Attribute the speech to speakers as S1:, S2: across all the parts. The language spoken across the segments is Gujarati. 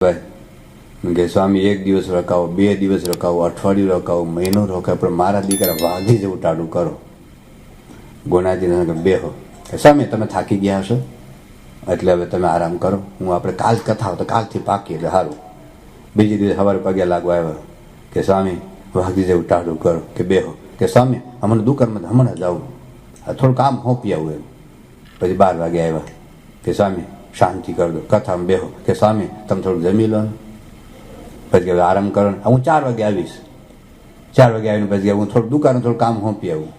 S1: કે સ્વામી એક દિવસ રખાવો, 2 દિવસ રખાવો, અઠવાડિયું રખાવો, મહિનો રખાવો, પણ મારા દીકરા વાઘી જેવું ટાળું કરો. ગોનાજીને બેહો. સ્વામી તમે થાકી ગયા હશો એટલે હવે તમે આરામ કરો, હું આપણે કાલ કથા તો કાલથી પાકી એટલે સારું. બીજી દિવસ સવારે પગે લાગવા આવ્યા કે સ્વામી વાઘી જેવું ટાળું કરો કે બેહો. કે સ્વામી હમણાં દુકાનમાં હમણાં જ આવું, થોડું કામ હોપી આવું એમ. પછી 12 વાગે આવ્યા કે સ્વામી શાંતિ કરી દો, કથામાં બેહો. કે સ્વામી તમે થોડું જમી લો ને. પછી હવે આરામ કરો ને, હું 4 વાગે આવીશ. 4 વાગે આવીને પછી હું થોડું દુકાને થોડું કામ હોપી આવું.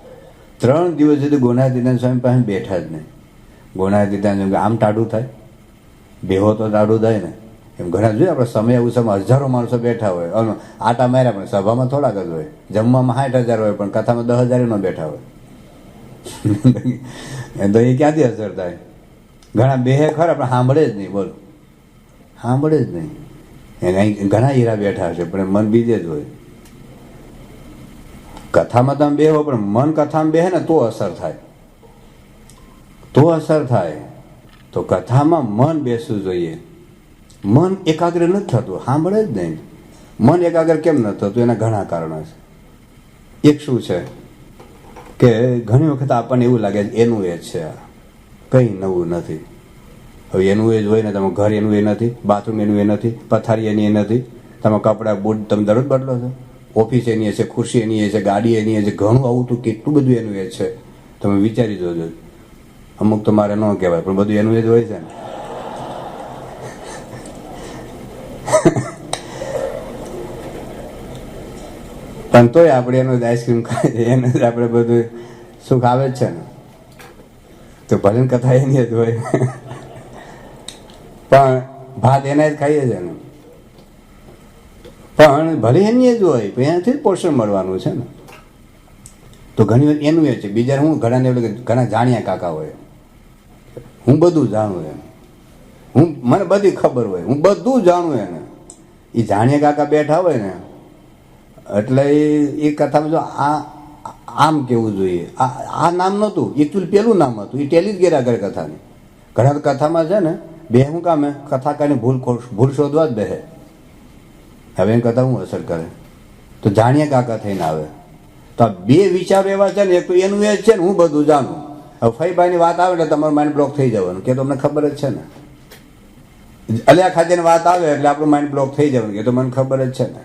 S1: 3 દિવસ સુધી ગોનાજીના સ્વામી પાસે બેઠા જ નહીં. ગોનાજીના આમ ટાઢું થાય, બેહો તો ટાઢું થાય ને. એમ ઘણા જોઈએ આપણે સમય એવું સમય હજારો માણસો બેઠા હોય, આટા માર્યા પણ સભામાં થોડાક જ હોય, જમવામાં 60,000 હોય પણ કથામાં 10,000 ન બેઠા હોય. તો એ ક્યાંથી અસર થાય? ઘણા બેહે ખરા પણ સાંભળે જ નહીં. બોલો, સાંભળે જ નહીં. એને ઘણા હીરા બેઠા છે પણ મન બીજે જ હોય. કથામાં તમે બેહો પણ મન કથામાં બેહે ને તો અસર થાય, તો અસર થાય. તો કથામાં મન બેસવું જોઈએ. મન એકાગ્ર નથી થતું, સાંભળે જ નહીં. મન એકાગ્ર કેમ નથી થતું? એના ઘણા કારણો છે. એક શું છે કે ઘણી વખત આપણને એવું લાગે છે એનું એ છે, કંઈ નવું નથી. હવે એનું એ જ હોય ને, તમે ઘર એનું એ નથી, બાથરૂમ એનું એ નથી, પથારી એની એ નથી, તમે કપડાં બૂટ તમે દરરોજ બદલો છો, ઓફિસ એની એ છે, ખુરશી એની એ છે, ગાડી એની એ છે, ઘણું આવું તો કેટલું બધું એનું એ છે. તમે વિચારી જોજો. અમુક તો મારે ન કહેવાય પણ બધું એનું એ જ હોય છે ને. પણ તોય આપણે એનું જ આઈસ્ક્રીમ ખાઈએ, એને જ આપણે બધું સુખ આવે જ છે ને. તો ભજન કથા એની જ હોય પણ ભાત એના જ ખાઈએ છે ને. પણ ભલે એની જ હોય પણ એનાથી જ પોષણ મળવાનું છે ને. તો ઘણી વાર એનું એ છે. બીજા હું ઘણાને એવું લાગે ઘણા જાણ્યા કાકા હોય, હું બધું જાણું એમ, મને બધી ખબર હોય, હું બધું જાણું એને. એ જાણ્યા કાકા બેઠા હોય ને એટલે એ કથામાં જો આમ કેવું જોઈએ, આ નામ નહોતું, એકચ્યુઅલી પેલું નામ હતું, એ ટેલી જ ગયા આગળ કથાની. ઘણા કથામાં છે ને બે શું કામે કથા કરીને ભૂલ શોધવા જ બેહે. હવે એની કથા હું અસર કરે? તો જાણ્યા કાકા થઈને આવે. તો આ બે વિચારો એવા છે ને, એક તો એનું એ જ છે ને હું બધું જાણું. હવે ફઈભાઈની વાત આવે એટલે તમારું માઇન્ડ બ્લોક થઈ જવાનું કે તમને ખબર જ છે ને. અલ્યા ખાતેની વાત આવે એટલે આપણું માઇન્ડ બ્લોક થઈ જવાનું કે તો મને ખબર જ છે ને.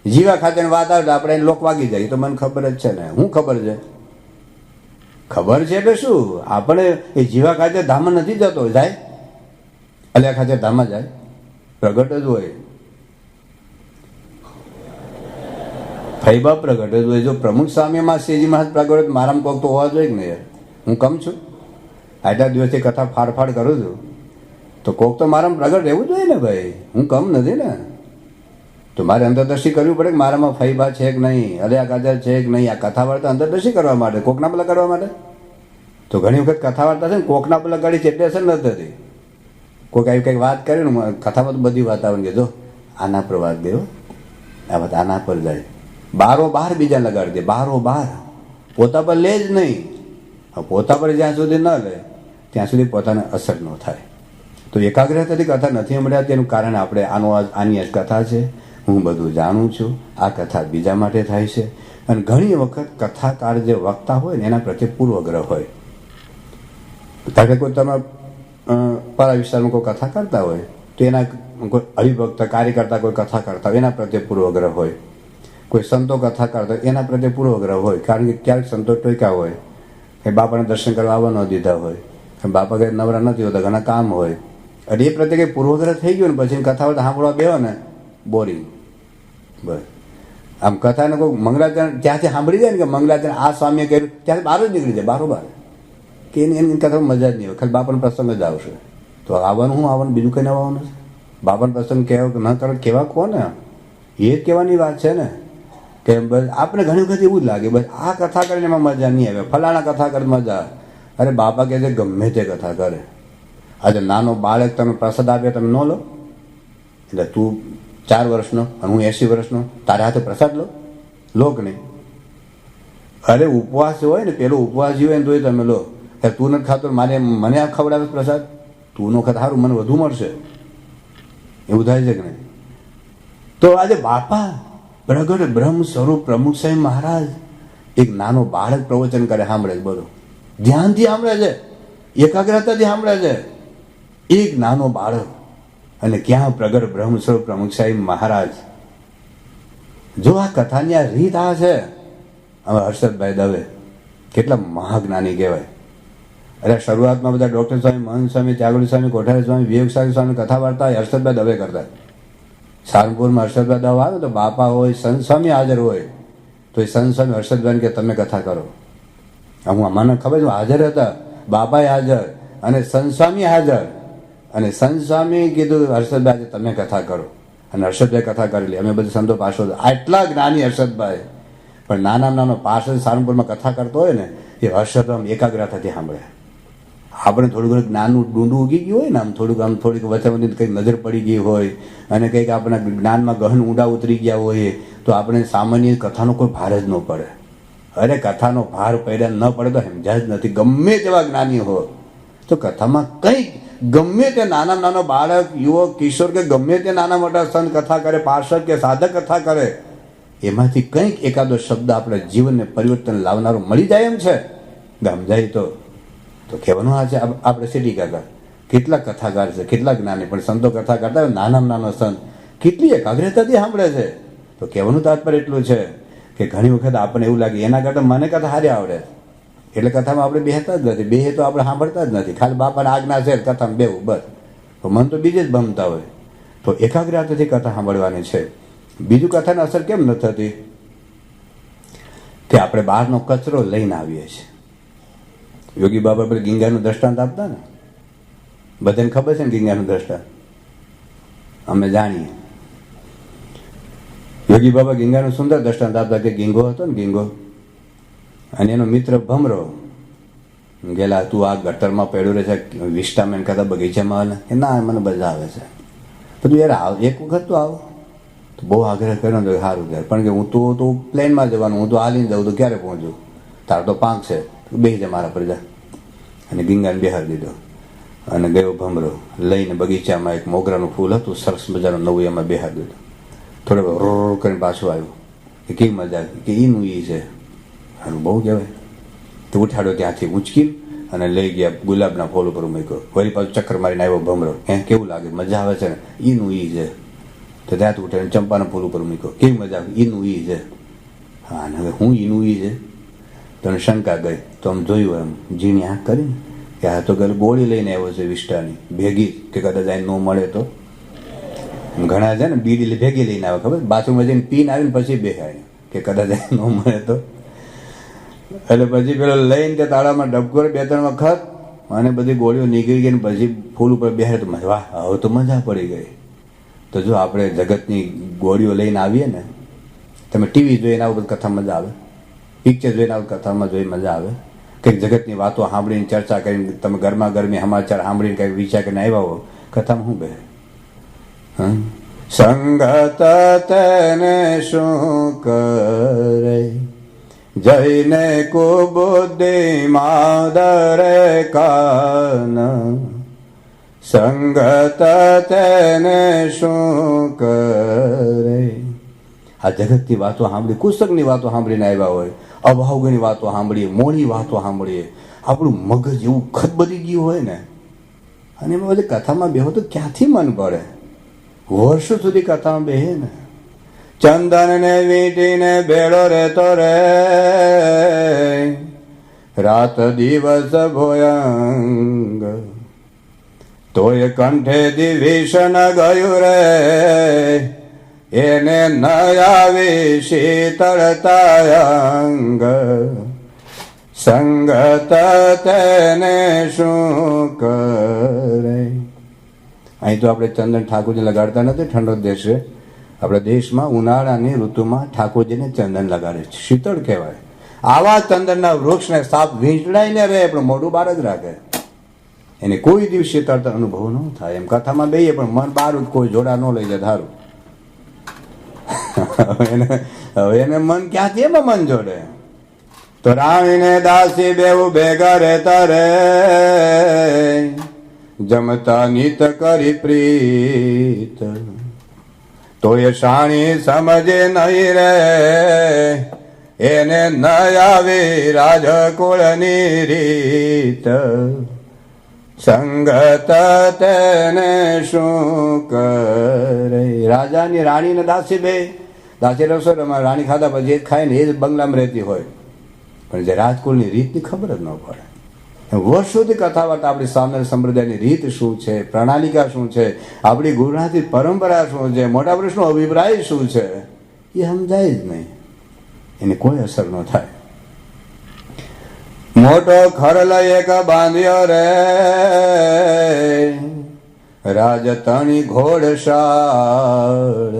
S1: જીવા ખાતેની વાત આવે તો આપણે લોક વાગી જાય તો મને ખબર જ છે ને. હું ખબર છે? ખબર છે એટલે શું? આપણે એ જીવા ખાતે ધામ નથી જતો, જાય અલ્યા ખાતે ધામમાં જાય, પ્રગટ જ હોય. ફૈબા પ્રગટ જ હોય. જો પ્રમુખ સ્વામીમાં શ્રીજીમાં પ્રગટ મારામાં કોક તો હોવા જોઈએ કે નહીં યાર. હું કમ છું, આટલા દિવસથી કથા ફાડફાડ કરું છું તો કોક તો મારામાં પ્રગટ રહેવું જોઈએ ને ભાઈ. હું કમ નથી ને. તો મારે અંતરદર્શી કરવી પડે કે મારામાં ફૈબા છે કે નહીં, અલ્યા કાજર છે કે નહીં. આ કથા વાર્તા અંતરદર્શી કરવા માટે, કોકના પેલા કરવા માટે. તો ઘણી વખત કથા વાર્તા છે ને કોકના પેલા ગાડી છે એટલે અસર નથી થતી. કોઈક આવી કંઈક વાત કરે ને કથામાં તો બધી વાત આવે કે જો આના પર વાત દેવો, આ વાત આના પર જાય, બારો બાર બીજા લગાડી દે, બારો બાર. પોતા પર લે જ નહીં. પોતા પર જ્યાં સુધી ન લે ત્યાં સુધી પોતાને અસર ન થાય. તો એકાગ્રતાથી કથા નથી મળ્યા તેનું કારણ આપણે આની જ કથા છે, હું બધું જાણું છું, આ કથા બીજા માટે થાય છે. અને ઘણી વખત કથાકાર જે વક્તા હોય ને એના પ્રત્યે પૂર્વગ્રહ હોય. કારણ કે કોઈ તમે પરા વિસ્તારમાં કોઈ કથા કરતા હોય તો એના કોઈ હરિભક્ત કાર્યકર્તા કોઈ કથા કરતા હોય એના પ્રત્યે પૂર્વગ્રહ હોય. કોઈ સંતો કથા કરતા હોય એના પ્રત્યે પૂર્વગ્રહ હોય. કારણ કે ક્યારેક સંતો ટોક્યા હોય કે બાપાને દર્શન કરવા આવવા ન દીધા હોય, બાપા કંઈ નવરા નથી હોતા, ઘણા કામ હોય, અને એ પ્રત્યે કંઈ પૂર્વગ્રહ થઈ ગયો ને પછી કથા વાર્તા સાંભળવા બેહો ને બોરિંગ. બસ આમ કથાને કોઈ મંગળાચરણ ત્યાંથી સાંભળી જાય ને કે મંગળાચરણ આ સ્વામીએ કર્યું ત્યાંથી બહાર જ નીકળી જાય, બારોબાર કે એની કથામાં મજા જ નહીં હોય. ખાલી બાપાનો પ્રસંગ જ આવશે તો આવવાનું શું આવવાનું, બીજું કંઈ આવવાનું છે? બાપાનો પ્રસંગ કહેવો કે ન કરો કેવા કોને, એ જ કહેવાની વાત છે ને. કે બસ આપણે ઘણી વખત એવું જ લાગે બસ આ કથા કરીને એમાં મજા નહીં આવે, ફલાણા કથા કરે મજા. અરે બાપા કહે છે ગમે તે કથા કરે. આજે નાનો બાળક તમે પ્રસાદ આપે તમે ન લો, એટલે તું 4 વર્ષનો અને હું 80 વર્ષનો, તારે હાથે પ્રસાદ લો કે નહીં? અરે ઉપવાસ હોય ને, પેલો ઉપવાસ હોય ને તોય તમે લો. તું નથી ખાતો મને આ ખવડાવે પ્રસાદ, તું નો ખાત સારું મને વધુ મળશે. એવું થાય છે કે નહીં? તો આજે બાપા પ્રગટ બ્રહ્મ સ્વરૂપ પ્રમુખ સાહેબ મહારાજ એક નાનો બાળક પ્રવચન કરે, સાંભળે છે, બોલો, ધ્યાનથી સાંભળે છે, એકાગ્રતાથી સાંભળે છે, એક નાનો બાળક. અને ક્યાં પ્રગટ બ્રહ્મ સ્વરૂપ પ્રમુખ સાહેબ મહારાજ. જો આ કથાની આ રીત આ છે. હવે હર્ષદભાઈ દવે કેટલા મહાજ્ઞાની કહેવાય. અરે શરૂઆતમાં બધા ડૉક્ટર સ્વામી, મહંત સ્વામી, ત્યાગોડી સ્વામી, કોઠારી સ્વામી, વિવેક સ્વામી કથા વાર્તા હર્ષદભાઈ દવે કરતા. સારંગપુરમાં હર્ષદભાઈ દવે આવે તો બાપા હોય, સંત સ્વામી હાજર હોય તો એ સંત સ્વામી હર્ષદભાઈ કે તમે કથા કરો. મને ખબર છે હાજર હતા, બાપાએ હાજર અને સંત સ્વામી હાજર. અને સંત સ્વામી કીધું હર્ષદભાઈ તમે કથા કરો, અને હર્ષદભાઈ કથા કરેલી. અમે બધું સંતો પાછો આટલા જ્ઞાની હર્ષદભાઈ, પણ નાનો પાર્ષદ સારંગપુરમાં કથા કરતો હોય ને એ હર્ષદભાઈ એકાગ્રતાથી સાંભળે. આપણે થોડું ઘણું જ્ઞાનનું ડૂંડું ઉગી ગયું હોય ને, થોડીક વચ્ચે કંઈક નજર પડી ગઈ હોય અને કંઈક આપણા જ્ઞાનમાં ગહન ઊંડા ઉતરી ગયા હોય તો આપણે સામાન્ય કથાનો કોઈ ભાર જ ન પડે. અરે કથાનો ભાર પડ્યા ન પડે તો સમજાય જ નથી. ગમે તેવા જ્ઞાની હોય તો કથામાં કંઈક, ગમે તે નાનો બાળક, યુવક, કિશોર કે ગમે તે નાના મોટા સંત કથા કરે, પાર્ષદ કે સાધક કથા કરે, એમાંથી કંઈક એકાદો શબ્દ આપણા જીવનને પરિવર્તન લાવનારો મળી જાય એમ છે. સમજાય તો કહેવાનું આ છે. આપણે સીડી કાકા કેટલા કથાકાર છે, કેટલા જ્ઞાની, પણ સંતો કથા કરતા નાનો સંત કેટલી એકાગ્રતાથી સાંભળે છે. તો કહેવાનું તાત્પર્ય એટલું છે કે ઘણી વખત આપણને એવું લાગે એના કરતાં મને કથા સારી આવડે, એટલે કથામાં આપણે બેહતા જ નથી. બે તો આપણે સાંભળતા જ નથી, ખાલી બાપાના આજ્ઞા છે કથામાં બેવું બસ. તો મન તો બીજે જ ભમતા હોય. તો એકાગ્રતાથી કથા સાંભળવાની છે. બીજું કથાની અસર કેમ ન થતી કે આપણે બહારનો કચરો લઈને આવીએ છીએ. યોગી બાબા પર ગંગાનું દ્રષ્ટાંત આપતા ને, બધાને ખબર છે ને ગંગાનું દ્રષ્ટાંત, અમે જાણીએ. યોગી બાબા ગંગાનું સુંદર દ્રષ્ટાંત આપતા કે ગીંગો હતો ને, ગીંગો અને એનો મિત્ર ભમરો ગેલા, તું આ ગટરમાં પડ્યું રહે છે, વિસ્ટામેન કરતા બગીચામાં કે ના મને મજા આવે છે. બધું યાર એક વખત તો આવો. તો બહુ આગ્રહ કર્યો તો સારું ત્યારે, પણ કે હું તો પ્લેનમાં જવાનું, હું તો હાલીને જાઉં તો ક્યારે પહોંચું, તાર તો પાંખ છે, બેસી જા મારા પર જા. અને ગીંગાને બેહાર દીધો અને ગયો ભમરો લઈને બગીચામાં. એક મોગરાનું ફૂલ હતું સરસ મજાનું નવું, એમાં બેહાર દીધું. થોડો રો કરીને પાછું આવ્યું કે કેવી મજા, કે ઈનું ઈ છે, સારું બહુ કહેવાય. તો ઉઠાડ્યો ત્યાંથી ઉંચકી અને લઈ ગયા ગુલાબના ફૂલ ઉપર મૂક્યો. વળી પાછું ચક્કર મારીને આવ્યો ભમરો, કેવું લાગે, મજા આવે છે ને, ઈનું ઈ છે. તો ત્યાંથી ઉઠાડીને ચંપાના ફૂલ ઉપર મૂક્યો, કેવી મજા આવે, ઈનું ઈ છે. હા, અને હવે હું ઈનું ઈ છે. તને શંકા ગઈ તો આમ જોયું, એમ ઝીણી આંખ કરીને કે આ તો ગોળી લઈને આવ્યો છે વિષ્ટાની ભેગી, કે કદાચ આ ન મળે તો. ઘણા છે ને બીડી ભેગી લઈને આવે, ખબર, બાથરૂમમાં જઈને પીને આવીને પછી બેહાય કે કદાચ ન મળે તો. એટલે પછી પેલો લઈને તે તાળામાં ડબકો 2-3 વખત અને બધી ગોળીઓ નીકળી ગઈ, પછી ફૂલ ઉપર બેહાય તો વાહ, હવે તો મજા પડી ગઈ. તો જો આપણે જગતની ગોળીઓ લઈને આવીએ ને, તમે ટીવી જોઈને આવું બધું કથા મજા આવે, પિક્ચર જોઈને આવું કથામાં જોઈ મજા આવે, કંઈક જગતની વાતો સાંભળીને ચર્ચા કરીને તમે ગરમા ગરમી સમાચાર સાંભળીને કંઈક વિચાર કરીને આવ્યા હો, કથામાં શું બે સંગત તેને શું કરે, જઈને કુબુદ્ધિ માદરે કાન, સંગત તેને શું કરે. આ જગતની વાતો સાંભળી, કુસકની વાતો સાંભળીને આવ્યા હોય, અભાવગની વાતો સાંભળીએ, મોડી વાતો સાંભળીએ, આપણું મગજ એવું ખદબદી ગયું હોય ને, અને એમાં બધી કથામાં બેહો તો ક્યાંથી મન પડે. વર્ષો સુધી કથામાં બેહે ને, ચંદન ને વીંટીને ભેળો રહેતો રે, રાત દિવસ ભોયંગ, તોય કંઠેથી વિષણ ગયું રે, એને ન આવી શીતળતાયંગ, સંગત તેને શું કરે. અહીં તો આપણે ચંદન ઠાકોરજી લગાડતા નથી, ઠંડો દેશ છે. આપણા દેશમાં ઉનાળાની ઋતુમાં ઠાકોરજીને ચંદન લગાડે છે, શીતળ કહેવાય. આવા ચંદનના વૃક્ષને સાપ વીંટળાઈને રહે પણ મોઢું બહાર જ રાખે, એને કોઈ દિવસ શીતળતા અનુભવ ન થાય. એમ કથામાં બેહીએ પણ મન બહાર જ, કોઈ જોડા ન લઈ જાય સારું. હવે એને મન ક્યાંથી એમાં મન જોડે. તો રાણીને દાસી બેવું ભેગા રહેતા રે, જમતા નિત કરી પ્રીત, તો એ શાણી સમજે નહીં રે, એને ન આવે રાજકુળની રીત, સંગત તેને શું કરે. રાજાની રાણી ને દાસી બે, દાસી રસોઈમાં રાણી ખાધા પછી એ ખાય ને એ જ બંગલામાં રહેતી હોય, પણ જે રાજકુળની રીતની ખબર જ ન પડે. વર્ષોથી કથા વાર્તા આપણી સામે સંપ્રદાયની રીત શું છે, પ્રણાલિકા શું છે, આપણી ગુરુનાથની પરંપરા શું છે, મોટા પુરુષનો અભિપ્રાય શું છે, એ સમજાય જ નહીં, એની કોઈ અસર ન થાય. મોટો ખરલ એક બાંધ્યો રે, રાજતણી ઘોડશાળ,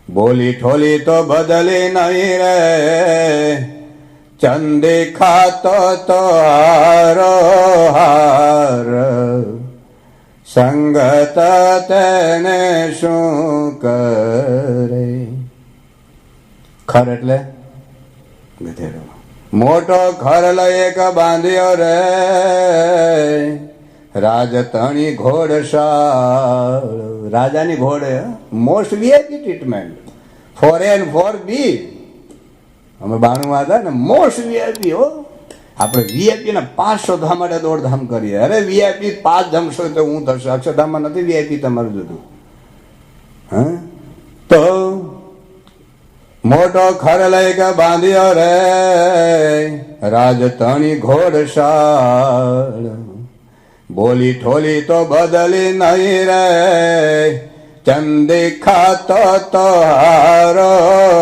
S1: બોલી ઠોલી તો બદલી નહીં રે, ચંદી ખાતો તો હારો હાર, સંગત તેને શું કરે. ખર એટલે ગધેડો. મોટો ખરલ એક બાંધ્યો રે, રાજતણી ઘોડશાળ, રાજાની ઘોડે, most VIP treatment, for A and for B. અમે 92 હતા ને, મોસ્ટ વીઆઈપી હો. આપણે વીઆઈપી ને 5 શોધવા માટે દોડધામ કરીએ. અરે વીઆઈપી 5 જમશો તો હું થશે, અક્ષરધામમાં નથી વીઆઈપી તમારું જુદું. હા, તો મોટો ખરલ એક બાંધ્યો રે, રાજતણી ઘોડશાળ, બોલી ઠોલી તો બદલી નહીં રે, ચંદી ખાતો તો હારો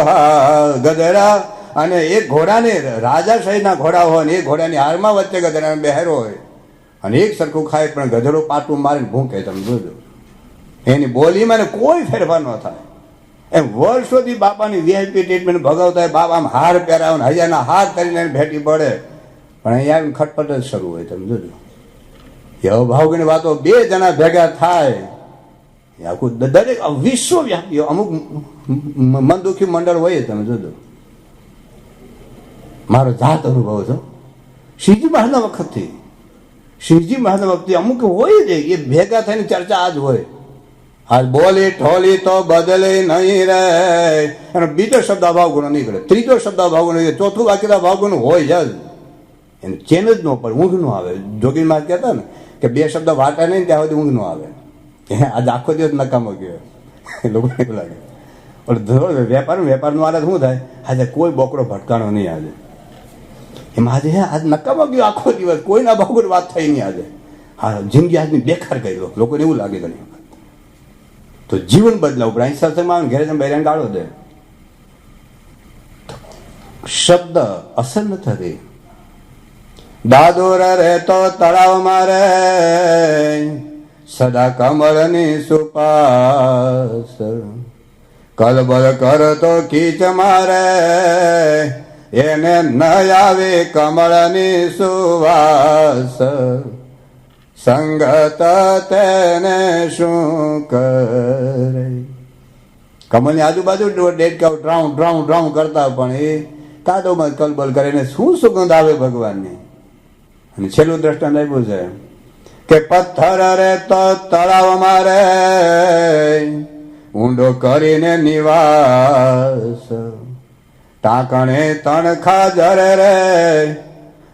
S1: હાર. ગધેડા અને એક ઘોડાને, રાજા સહિતના ઘોડા હોય ને, એક ઘોડાની હારમાં વચ્ચે ગધેડાને બેહેરો હોય અને એક સરખું ખાય, પણ ગધેડો પાટું મારીને ભૂંકે. તમે જોજો, એની બોલીમાં કોઈ ફેરફાર ન થાય. એમ વર્ષોથી બાપાની વીઆઈપી ટ્રીટમેન્ટ ભગાવતા, બાપા આમ હાર પહેરાવે, હજારના હાર કરીને ભેટી પડે, પણ અહીંયા આવીને ખટપટ જ શરૂ હોય. તમે જોજો, એવો ભાવની વાતો 2 જણા ભેગા થાય, આખું દરેક વિશ્વવ્યાપી અમુક મન દુઃખી મંડળ હોય. તમે જોજો, મારો જાત અનુભવ છો શ્રીજી મહારાજના વખતથી, શ્રીજી મહારાજના વખતથી અમુક હોય જ, એ ભેગા થઈને ચર્ચા આજ હોય. આજ બોલી ઠોલી તો બદલે નહીં રે, અને બીજો શબ્દ અભાવ ગુનો નીકળે, ત્રીજો શબ્દ અભાવ ગુનો, ચોથું વાક્ય અભાવ ગુનો હોય જ, એને ચેન જ ન પડે, ઊંઘ ન આવે. જોગી માં કહેતા ને કે 2 શબ્દ વાટા નહીં ત્યાં સુધી ઊંઘ ન આવે. આજે આખો દિવસ નકામો ગયો, લોકોને એવું લાગે. પણ વેપારનું હાલત શું થાય, આજે કોઈ બોકડો ભટકાણો નહીં. આજે એમાં આજે આજ નકામો ગયો આખો દિવસ, કોઈના બાબત વાત થઈ નહીં. આજે હા, જિંદગી આજની બેકાર ગઈ. લોકોને એવું લાગે ઘણી વખત. તો જીવન બદલાવું પડે. અહીં સત્સંગમાં ઘેરે બૈરાન ગાળો દે, શબ્દ અસર ન થતી. દાદોર રહેતો તળાવમાં રે, સદા કમળની સુપાસ, કલબલ કરતો કીચ મારે, એને ન આવે કમળની સુવાસ, સંગત તેને શું કરે. કમળની આજુબાજુ ડેડકાઓ ડ્રાઉં ડ્રાઉં ડ્રાઉં કરતા, પણ એ કાદોમાં કલબલ કરીને શું સુગંધ આવે ભગવાનની. અને છેલ્લું દ્રષ્ટાંત આપ્યું છે કે પથ્થર રે તો તળાવમાં રે, ઊંડો કરીને નિવાસ, ટાંકણે તણખા જરે રે,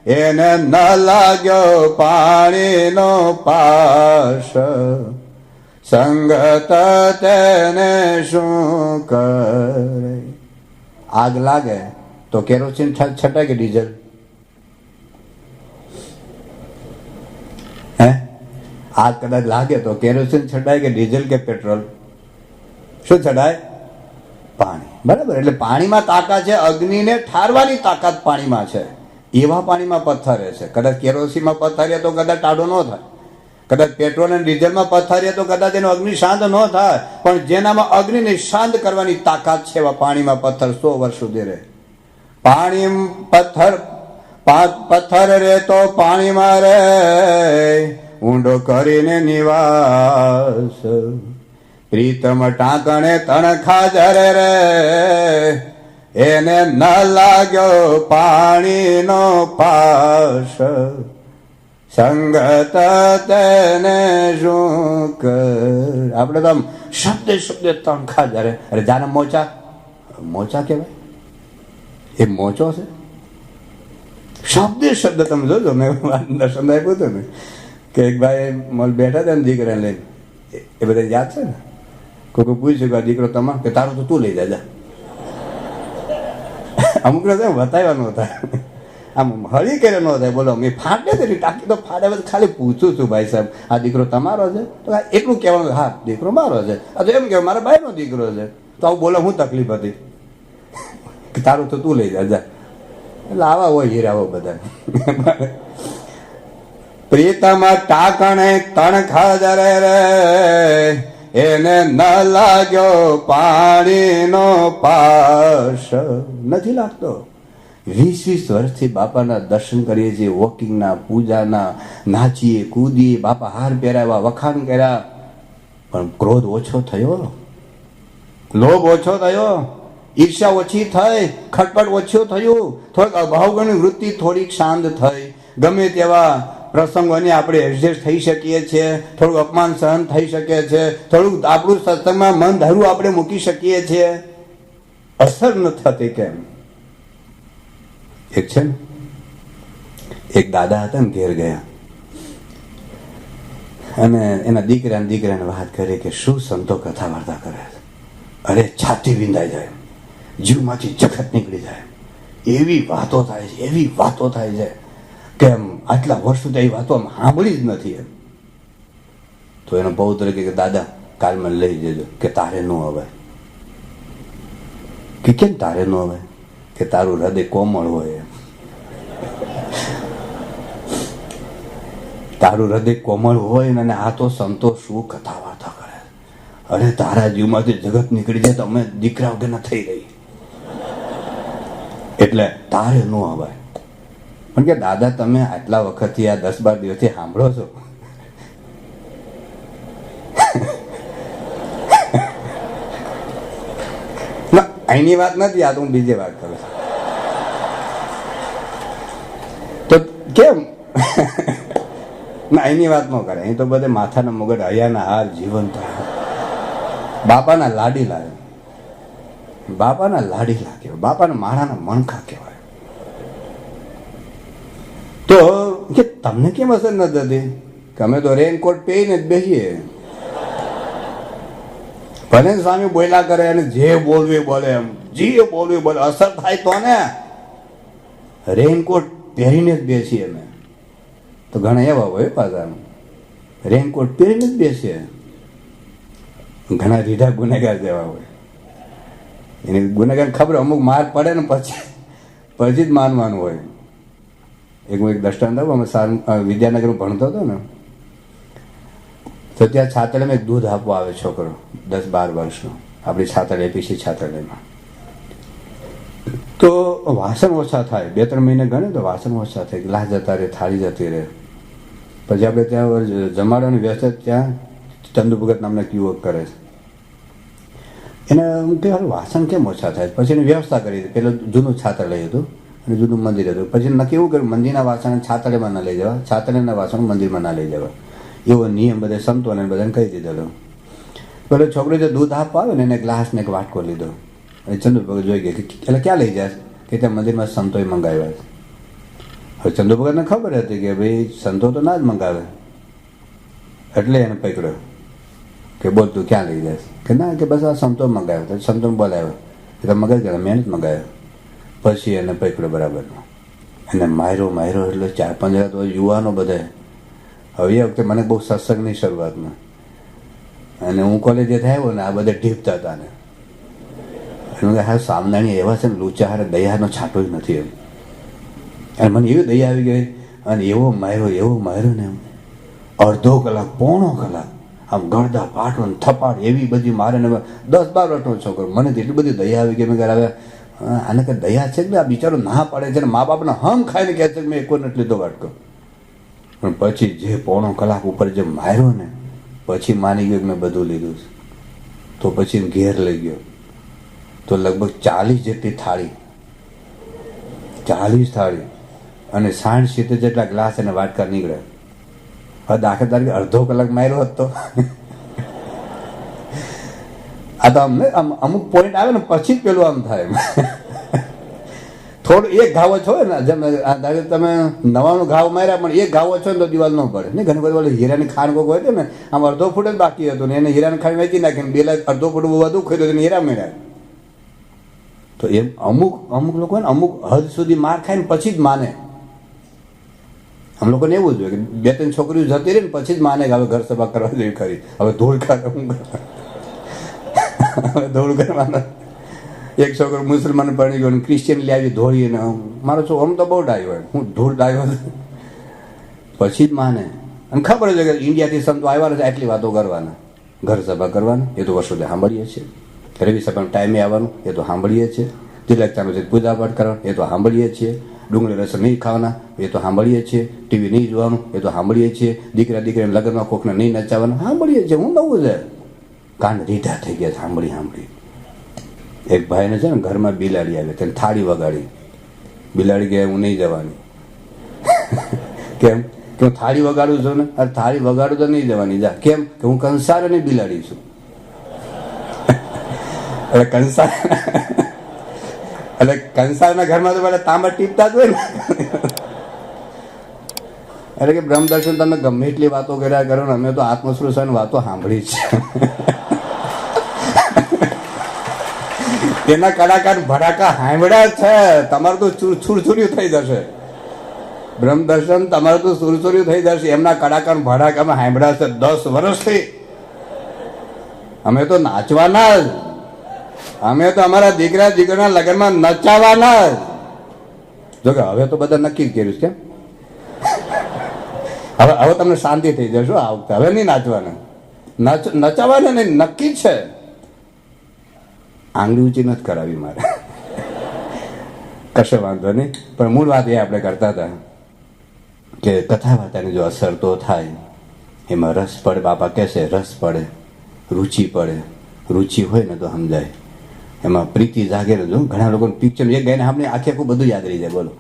S1: એને ન લાગ્યો પાણીનો પાશ, સંગત તેને શું કરે. આગ લાગે તો કેરોસીન છટાય કે ડીઝલ? આગ કદાચ લાગે તો કેરોસીન છટાય કે ડીઝલ કે પેટ્રોલ? શું છટાય? પાણી. બરાબર. એટલે પાણીમાં તાકાત છે, અગ્નિને ઠારવાની તાકાત પાણીમાં છે. એવા પાણીમાં પથ્થરે છે. કદાચ કેરોસીનમાં પથ્થરે તો કદાચ ટાઢો ન થાય, કદાચ પેટ્રોલ અને ડીઝલમાં પથ્થરે તો કદાચ એનો અગ્નિ શાંત ન થાય, પણ જેનામાં અગ્નિને શાંત કરવાની તાકાત છે એવા પાણીમાં પથ્થર 100 વર્ષ સુધી રહે. પાણી પથ્થર રે તો પાણીમાં રે, ઊંડો કરીને નિવાસ, પ્રીતમ ટાંકણે તણખા જરે રે, એને ન લાગ્યો પાણીનો પાશ, સંગત તેને શું કર. આપણે તો આમ શબ્દ તણખા જયારે અરે જાને મોચા મોચા કહેવાય, એ મોચો છે. શબ્દ તમે જોજો. મેં દર્શન આપ્યું હતું ને કે એક ભાઈ મોલ બેઠા હતા ને દીકરાને લઈને, એ બધા યાદ છે ને. કોઈ પૂછ્યું કે દીકરો તમારો કે તારો તો તું લઈ જા. અમુક ને બતાવ્યા ન થાય, આમ હળી કરે ન થાય. બોલો મેં ફાટે છે ટાંકી તો ફાટે, ખાલી પૂછું છું ભાઈ સાહેબ આ દીકરો તમારો છે? તો એટલું કહેવાનું હા દીકરો મારો છે. આ તો એમ કહેવાય મારા ભાઈનો દીકરો છે. તો આવું બોલો શું તકલીફ હતી કે તારું તો તું લઈ જા. એટલે આવા હોય હીરાઓ બધા. પ્રીતમ ટાકણે તણખા જરે રે, એને ન લાગ્યો પાણીનો પાશ. નથી લાગતો. 20 વર્ષથી બાપાના દર્શન કરીએ છીએ, વોકિંગના, પૂજાના, નાચીએ કૂદીએ, બાપા હાર પહેરાવ્યા, વખાણ કર્યા, પણ ક્રોધ ઓછો થયો, લોભ ઓછો થયો, ઈર્ષા ઓછી થઈ, ખટપટ ઓછું થયું, થોડીક અભાવગણી વૃત્તિ થોડીક શાંત થઈ. ગમે તેવા પ્રસંગોને આપણે એડજસ્ટ થઈ શકીએ છીએ, થોડું અપમાન સહન થઈ શકે છે, થોડુંક આપણું સત્સંગમાં મન ધરું આપણે મૂકી શકીએ છીએ. અસર ન થતી કેમ? એક છે ને એક દાદા હતા ને, ઘેર ગયા અને એના દીકરાને વાત કરી કે શું સંતો કથા વાર્તા કરે છે. અરે છાતી વિંધાઈ જાય, જીવમાંથી જખત નીકળી જાય, એવી વાતો થાય છે, એવી વાતો થાય છે કે આટલા વર્ષ સુધી એ વાતો આમ સાંભળી જ નથી એમ. તો એનો પૌત્ર કે દાદા કાલ મને લઈ જજો. કે તારે ન હવે. કે કેમ તારે ન હવે? કે તારું હૃદય કોમળ હોય એમ. તારું હૃદય કોમળ હોય ને આ તો સંતો શું કથા વાર્તા કરે. અરે તારા જીવમાંથી જગત નીકળી જાય તો અમે દીકરા વગર થઈ રહી, એટલે તારે ન અવાય. પણ કે દાદા તમે આટલા વખતથી આ 10-12 દિવસથી સાંભળો છો, અહીંની વાત નથી, આ તો હું બીજી વાત કરું છું. તો કેમ ના અહીંની વાત ન કરે? અહીં તો બધે માથાના મુગટ, હૈયાના હાર, જીવંત બાપાના લાડીલા, બાપાના લાડીલા કહેવાય, બાપાના માળાના મણકા કહેવાય. તો કે તમને કેમ અસર ન થતી? કે અમે તો રેનકોટ પહેરીને જ બેસીએ. ભલે સ્વામી બોલ્યા કરે અને જે બોલવું બોલે, એમ જે બોલવું બોલે, અસર થાય તો ને. રેનકોટ પહેરીને જ બેસીએ અમે. તો ઘણા એવા હોય પાછા રેનકોટ પહેરીને જ બેસીએ. ઘણા રીઢા ગુનેગાર જેવા હોય, એને ગુનેગાર ખબર અમુક માર પડે ને પછી જ માનવાનું હોય. એક દ્રષ્ટાંત આવું, અમે વિદ્યાનગર ભણતો હતો ને, તો ત્યાં છાત્રાલયમાં એક દૂધ આપવા આવે છોકરો 10-12 વર્ષનો, આપણી છાત્રાલય એપીસી છાત્રાલયમાં. તો વાસણ ઓછા થાય, 2-3 મહિને ગણે તો વાસણ ઓછા થાય, ગ્લાસ જતા રહે, થાળી જતી રહે. પછી આપણે ત્યાં જમાડવાની વ્યવસ્થા ત્યાં ચંદુ ભગત નામના યુવક કરે છે. એને એમ કે વાસણ કેમ ઓછા થાય? પછી એની વ્યવસ્થા કરી. પેલું જૂનું છાત્રાલય હતું અને જૂનું મંદિર હતું. પછી નક્કી એવું કર્યું મંદિરના વાસણ છાત્રાલયમાં ના લઈ જવા, છાત્રાલયના વાસણ મંદિરમાં ના લઈ જવા. એવો નિયમ બધા સંતોને બધાને કહી દીધેલો. પેલો છોકરો જે દૂધ આપવા આવે ને એને ગ્લાસ ને એક વાટકો લીધો. ચંદુ ભગત જોઈ ગયા કે એટલે ક્યાં લઈ જાય? કે ત્યાં મંદિરમાં સંતોએ મંગાવ્યા. હવે ચંદુ ભગતને ખબર હતી કે ભાઈ સંતો તો ના જ મંગાવે, એટલે એને પકડ્યો કે બોલ તું ક્યાં લઈ જાય? કે ના, કે બસ આ સંતો મંગાવ્યો. તો સંતોને બોલાવ્યો, એટલે મગજ કરે મહેનત મંગાવ્યો. પછી એને પકડ્યો બરાબર, એને માર્યો એટલે 4-5 તો યુવાનો બધા. હવે એ વખતે મને બહુ સત્સંગની શરૂઆતમાં, અને હું કોલેજે થયો ને આ બધા ઢીપતા હતા ને, હા સામનાની એવા છે ને લૂચા હારે દયાનો છાંટો જ નથી એમ. અને મને એવી દયા આવી ગઈ અને એવો માર્યો ને એમ 1/2 કલાક 1/4 કલાક આમ ગળદા પાટો ને થપાડ એવી બધી મારે ને. 10-12 વર્ષનો છોકરો, મને એટલી બધી દયા આવી ગઈ. મેં કહે હવે આને કે દયા છે કે આ બિચારો ના પાડે છે ને મા બાપને હમ ખાઈને કહે છે કે મેં એક નથી લીધો વાટકો. પણ પછી જે 1/4 કલાક ઉપર જે માર્યો ને પછી માની ગયો કે મેં બધું લીધું છે. તો પછી ઘેર લઈ ગયો તો લગભગ 40 જેટલી થાળી, 40 થાળી અને 60-70 જેટલા ગ્લાસ અને વાટકા નીકળ્યા. હવે દાખલા તરીકે અડધો કલાક માર્યો હોત તો આ તો અમને અમુક પોઈન્ટ આવે ને પછી જ પેલું આમ થાય થોડું એક ઘાવો છો ને જેમ તમે 99 ઘાવ માર્યા પણ એક ઘાવો છો ને તો દિવાલ ન પડે ને. ઘણી બધી હીરાની ખાણ કોક હોય ને આમ અડધો ફૂટ જ બાકી હતું ને એને હીરાની ખાણ વેચી નાખીને પેલા અડધો ફૂટ વધુ ખરીદ્યો હીરા મળ્યા. તો એમ અમુક લોકો ને અમુક હદ સુધી માર ખાય ને પછી જ માને. આમ લોકોને એવું જ હોય કે 2-3 છોકરીઓ જતી રહી ને પછી જ માને કે હવે ઘર સભા કરવા જેવી ખરી, હવે ધૂળ ધૂળ કરવાના. એક છોકરો મુસલમાન પરણી ગયો ક્રિશ્ચિયન લાવી ધોળીને મારો છો આમ તો બહુ ડાયો હોય, હું ધૂળ ડાયો પછી જ માને. અને ખબર છે કે ઇન્ડિયાથી સંતો આવ્યા છે આટલી વાતો કરવાના, ઘર સભા કરવાના એ તો વર્ષોથી સાંભળીએ છીએ, રવિ સભાનો ટાઈમે આવવાનું એ તો સાંભળીએ છીએ, તિલક ચાલુ છે પૂજા પાઠ કરવાનું એ તો સાંભળીએ છીએ, ડુંગળી રસમ નહીં ખાવાના એ તો સાંભળીએ છીએ, ટીવી નહીં જોવાનું એ તો સાંભળીએ છીએ, દીકરા લગ્નમાં કોકને નહીં નચાવવાનું સાંભળીએ છીએ. હું નવું છે કાન રીઢા થઈ ગયા સાંભળી. એક ભાઈને છે ને ઘરમાં બિલાડી આવે તેને થાળી વગાડી, બિલાડી કે હું નહીં જવાની. કેમ કે હું થાળી વગાડું છું ને, અરે થાળી વગાડું તો નહીં જવાની જા. કેમ કે હું કંસાર અને બિલાડી છું. એટલે કંસારના ઘરમાં તો પેલા તાંબા ટીપતા જ હોય ને. એટલે કે બ્રહ્મ દર્શન તમે ગમે એટલી વાતો કર્યા કરો ને અમે તો આત્મશ્રુષણ વાતો સાંભળી છે. તેના કલાકાર ભડાકા સાંભળ્યા છે, તમારું તો છુરછુર્યું થઈ જશે. બ્રહ્મ દર્શન તમારું તો સુરસુર્યું થઈ જશે. એમના કલાકાર ભડાકા અમે સાંભળ્યા છે 10 વર્ષથી. અમે તો નાચવાના જ, અમે તો અમારા દીકરાના લગ્નમાં નચાવાના જ. જોકે હવે તો બધા નક્કી કર્યું છે. હવે તમને શાંતિ થઈ જશો આ વખતે. હવે નહીં નાચવાના, નચાવાના નહીં, નક્કી છે. આંગળી ઊંચી નથી કરાવી મારે, કશો વાંધો નહીં. પણ મૂળ વાત એ આપણે કરતા હતા કે કથા વાર્તાની જો અસર તો થાય, એમાં રસ પડે. બાપા કહેશે રસ પડે, રુચિ પડે. રુચિ હોય ને તો સમજાય, એમાં પ્રીતિ જાગે ને. જો ઘણા લોકોને પિક્ચર એક ગાઈને આપણે આખે આખું બધું યાદ રહી જાય. બોલો,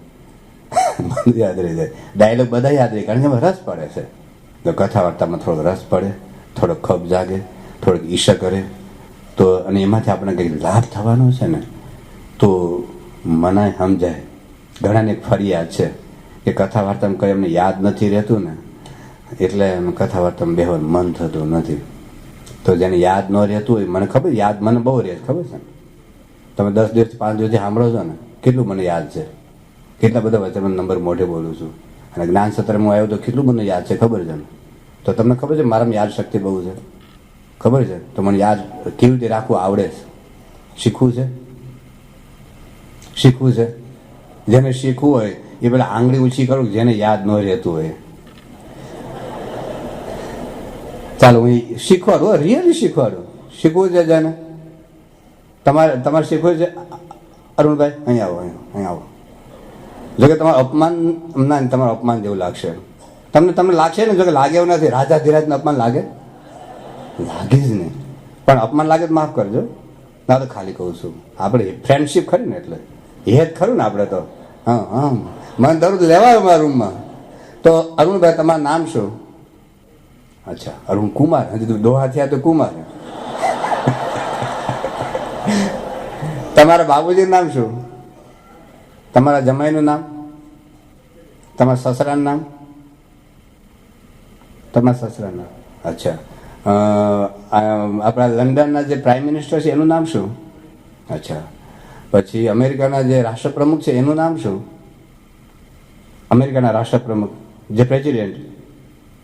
S1: બધું યાદ રહી જાય, ડાયલોગ બધા યાદ રહી, કારણ કે એમાં રસ પડે છે. તો કથા વાર્તામાં થોડોક રસ પડે, થોડોક ખપ જાગે, થોડોક ઈશા કરે તો, અને એમાંથી આપણે કંઈક લાભ થવાનો છે ને તો મને સમજાય. ઘણાને એક ફરિયાદ છે કે કથા વાર્તામાં કંઈ એમને યાદ નથી રહેતું ને એટલે કથા વાર્તામાં બેહવાનું મન થતું નથી. તો જેને યાદ ન રહેતું હોય, મને ખબર યાદ મને બહુ રહે છે, ખબર છે ને. તમે 10 દિવસ 5 દિવસથી સાંભળો છો ને કેટલું મને યાદ છે, કેટલા બધા વચ્ચે મને નંબર મોઢે બોલું છું. અને જ્ઞાન સત્રમાં આવ્યો તો કેટલું મને યાદ છે ખબર છે ને. તો તમને ખબર છે મારામાં યાદ શક્તિ બહુ છે, ખબર છે. તો મને યાદ કેવી રીતે રાખવું આવડે છે. શીખવું છે. જેને શીખવું હોય એ પેલા આંગળી ઊંચી કરું, જેને યાદ ન રહેતું હોય. ચાલો હું શીખવાડું, રિયલી શીખવું છે. જેને તમારે શીખવું છે અરુણભાઈ, અહીં આવો. જોકે તમારું અપમાન ના, તમારું અપમાન જેવું લાગશે તમને લાગશે ને. જોકે લાગે એવું નથી, રાજા ધીરાજને અપમાન લાગે જ નહીં. પણ અપમાન લાગે તો માફ કરજો. ના તો ખાલી કહું છું, આપણે ફ્રેન્ડશીપ ખરી ને એટલે એ જ ખરું ને આપણે તો. હા મને દરરોજ લેવાયો મારા રૂમમાં. તો અરુણભાઈ તમારું નામ શું? અચ્છા અરુણ કુમાર. હજી દોહા થયા તો કુમાર. તમારા બાબુજીનું નામ શું? તમારા જમાઈનું નામ? તમારા સસરાનું નામ? તમારા સસરાનું નામ. અચ્છા આપણા લંડનના જે પ્રાઇમ મિનિસ્ટર છે એનું નામ શું? અચ્છા પછી અમેરિકાના જે રાષ્ટ્રપ્રમુખ છે એનું નામ શું? અમેરિકાના રાષ્ટ્રપ્રમુખ જે પ્રેસિડેન્ટ,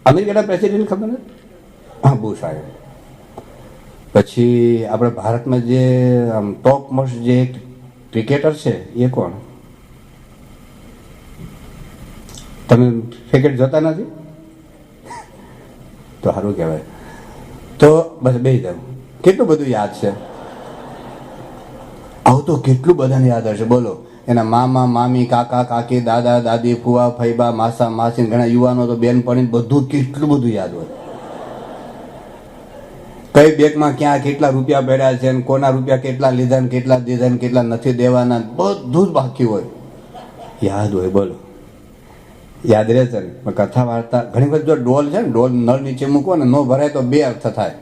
S1: અમેરિકાના પ્રેસિડેન્ટ ખબર ને? હા બુશ આવ્યો. પછી આપણા ભારતમાં જે ટોપ મોસ્ટ જે ક્રિકેટર છે એ કોણ? તમે ક્રિકેટ જોતા નથી તો સારું કહેવાય. તો બસ બેસી જાવ. કેટલું બધું યાદ છે આવું તો, કેટલું બધાને યાદ હશે બોલો. એના મામા મામી, કાકા કાકી, દાદા દાદી, ફુવા ફૈબા, માસા માસી, ઘણા યુવાનો તો બેન પડી બધું કેટલું બધું યાદ હોય. કઈ બેંકમાં ક્યાં કેટલા રૂપિયા પડ્યા છે, કોના રૂપિયા કેટલા લીધા ને કેટલા દીધા ને કેટલા નથી દેવાના, બધું જ બાકી હોય, યાદ હોય. બોલો યાદ રહે છે ને. પણ કથા વાર્તા ઘણી વખત જો ડોલ છે ને, ડોલ નળ નીચે મૂકો ને, ન ભરાય તો બે અર્થ થાય.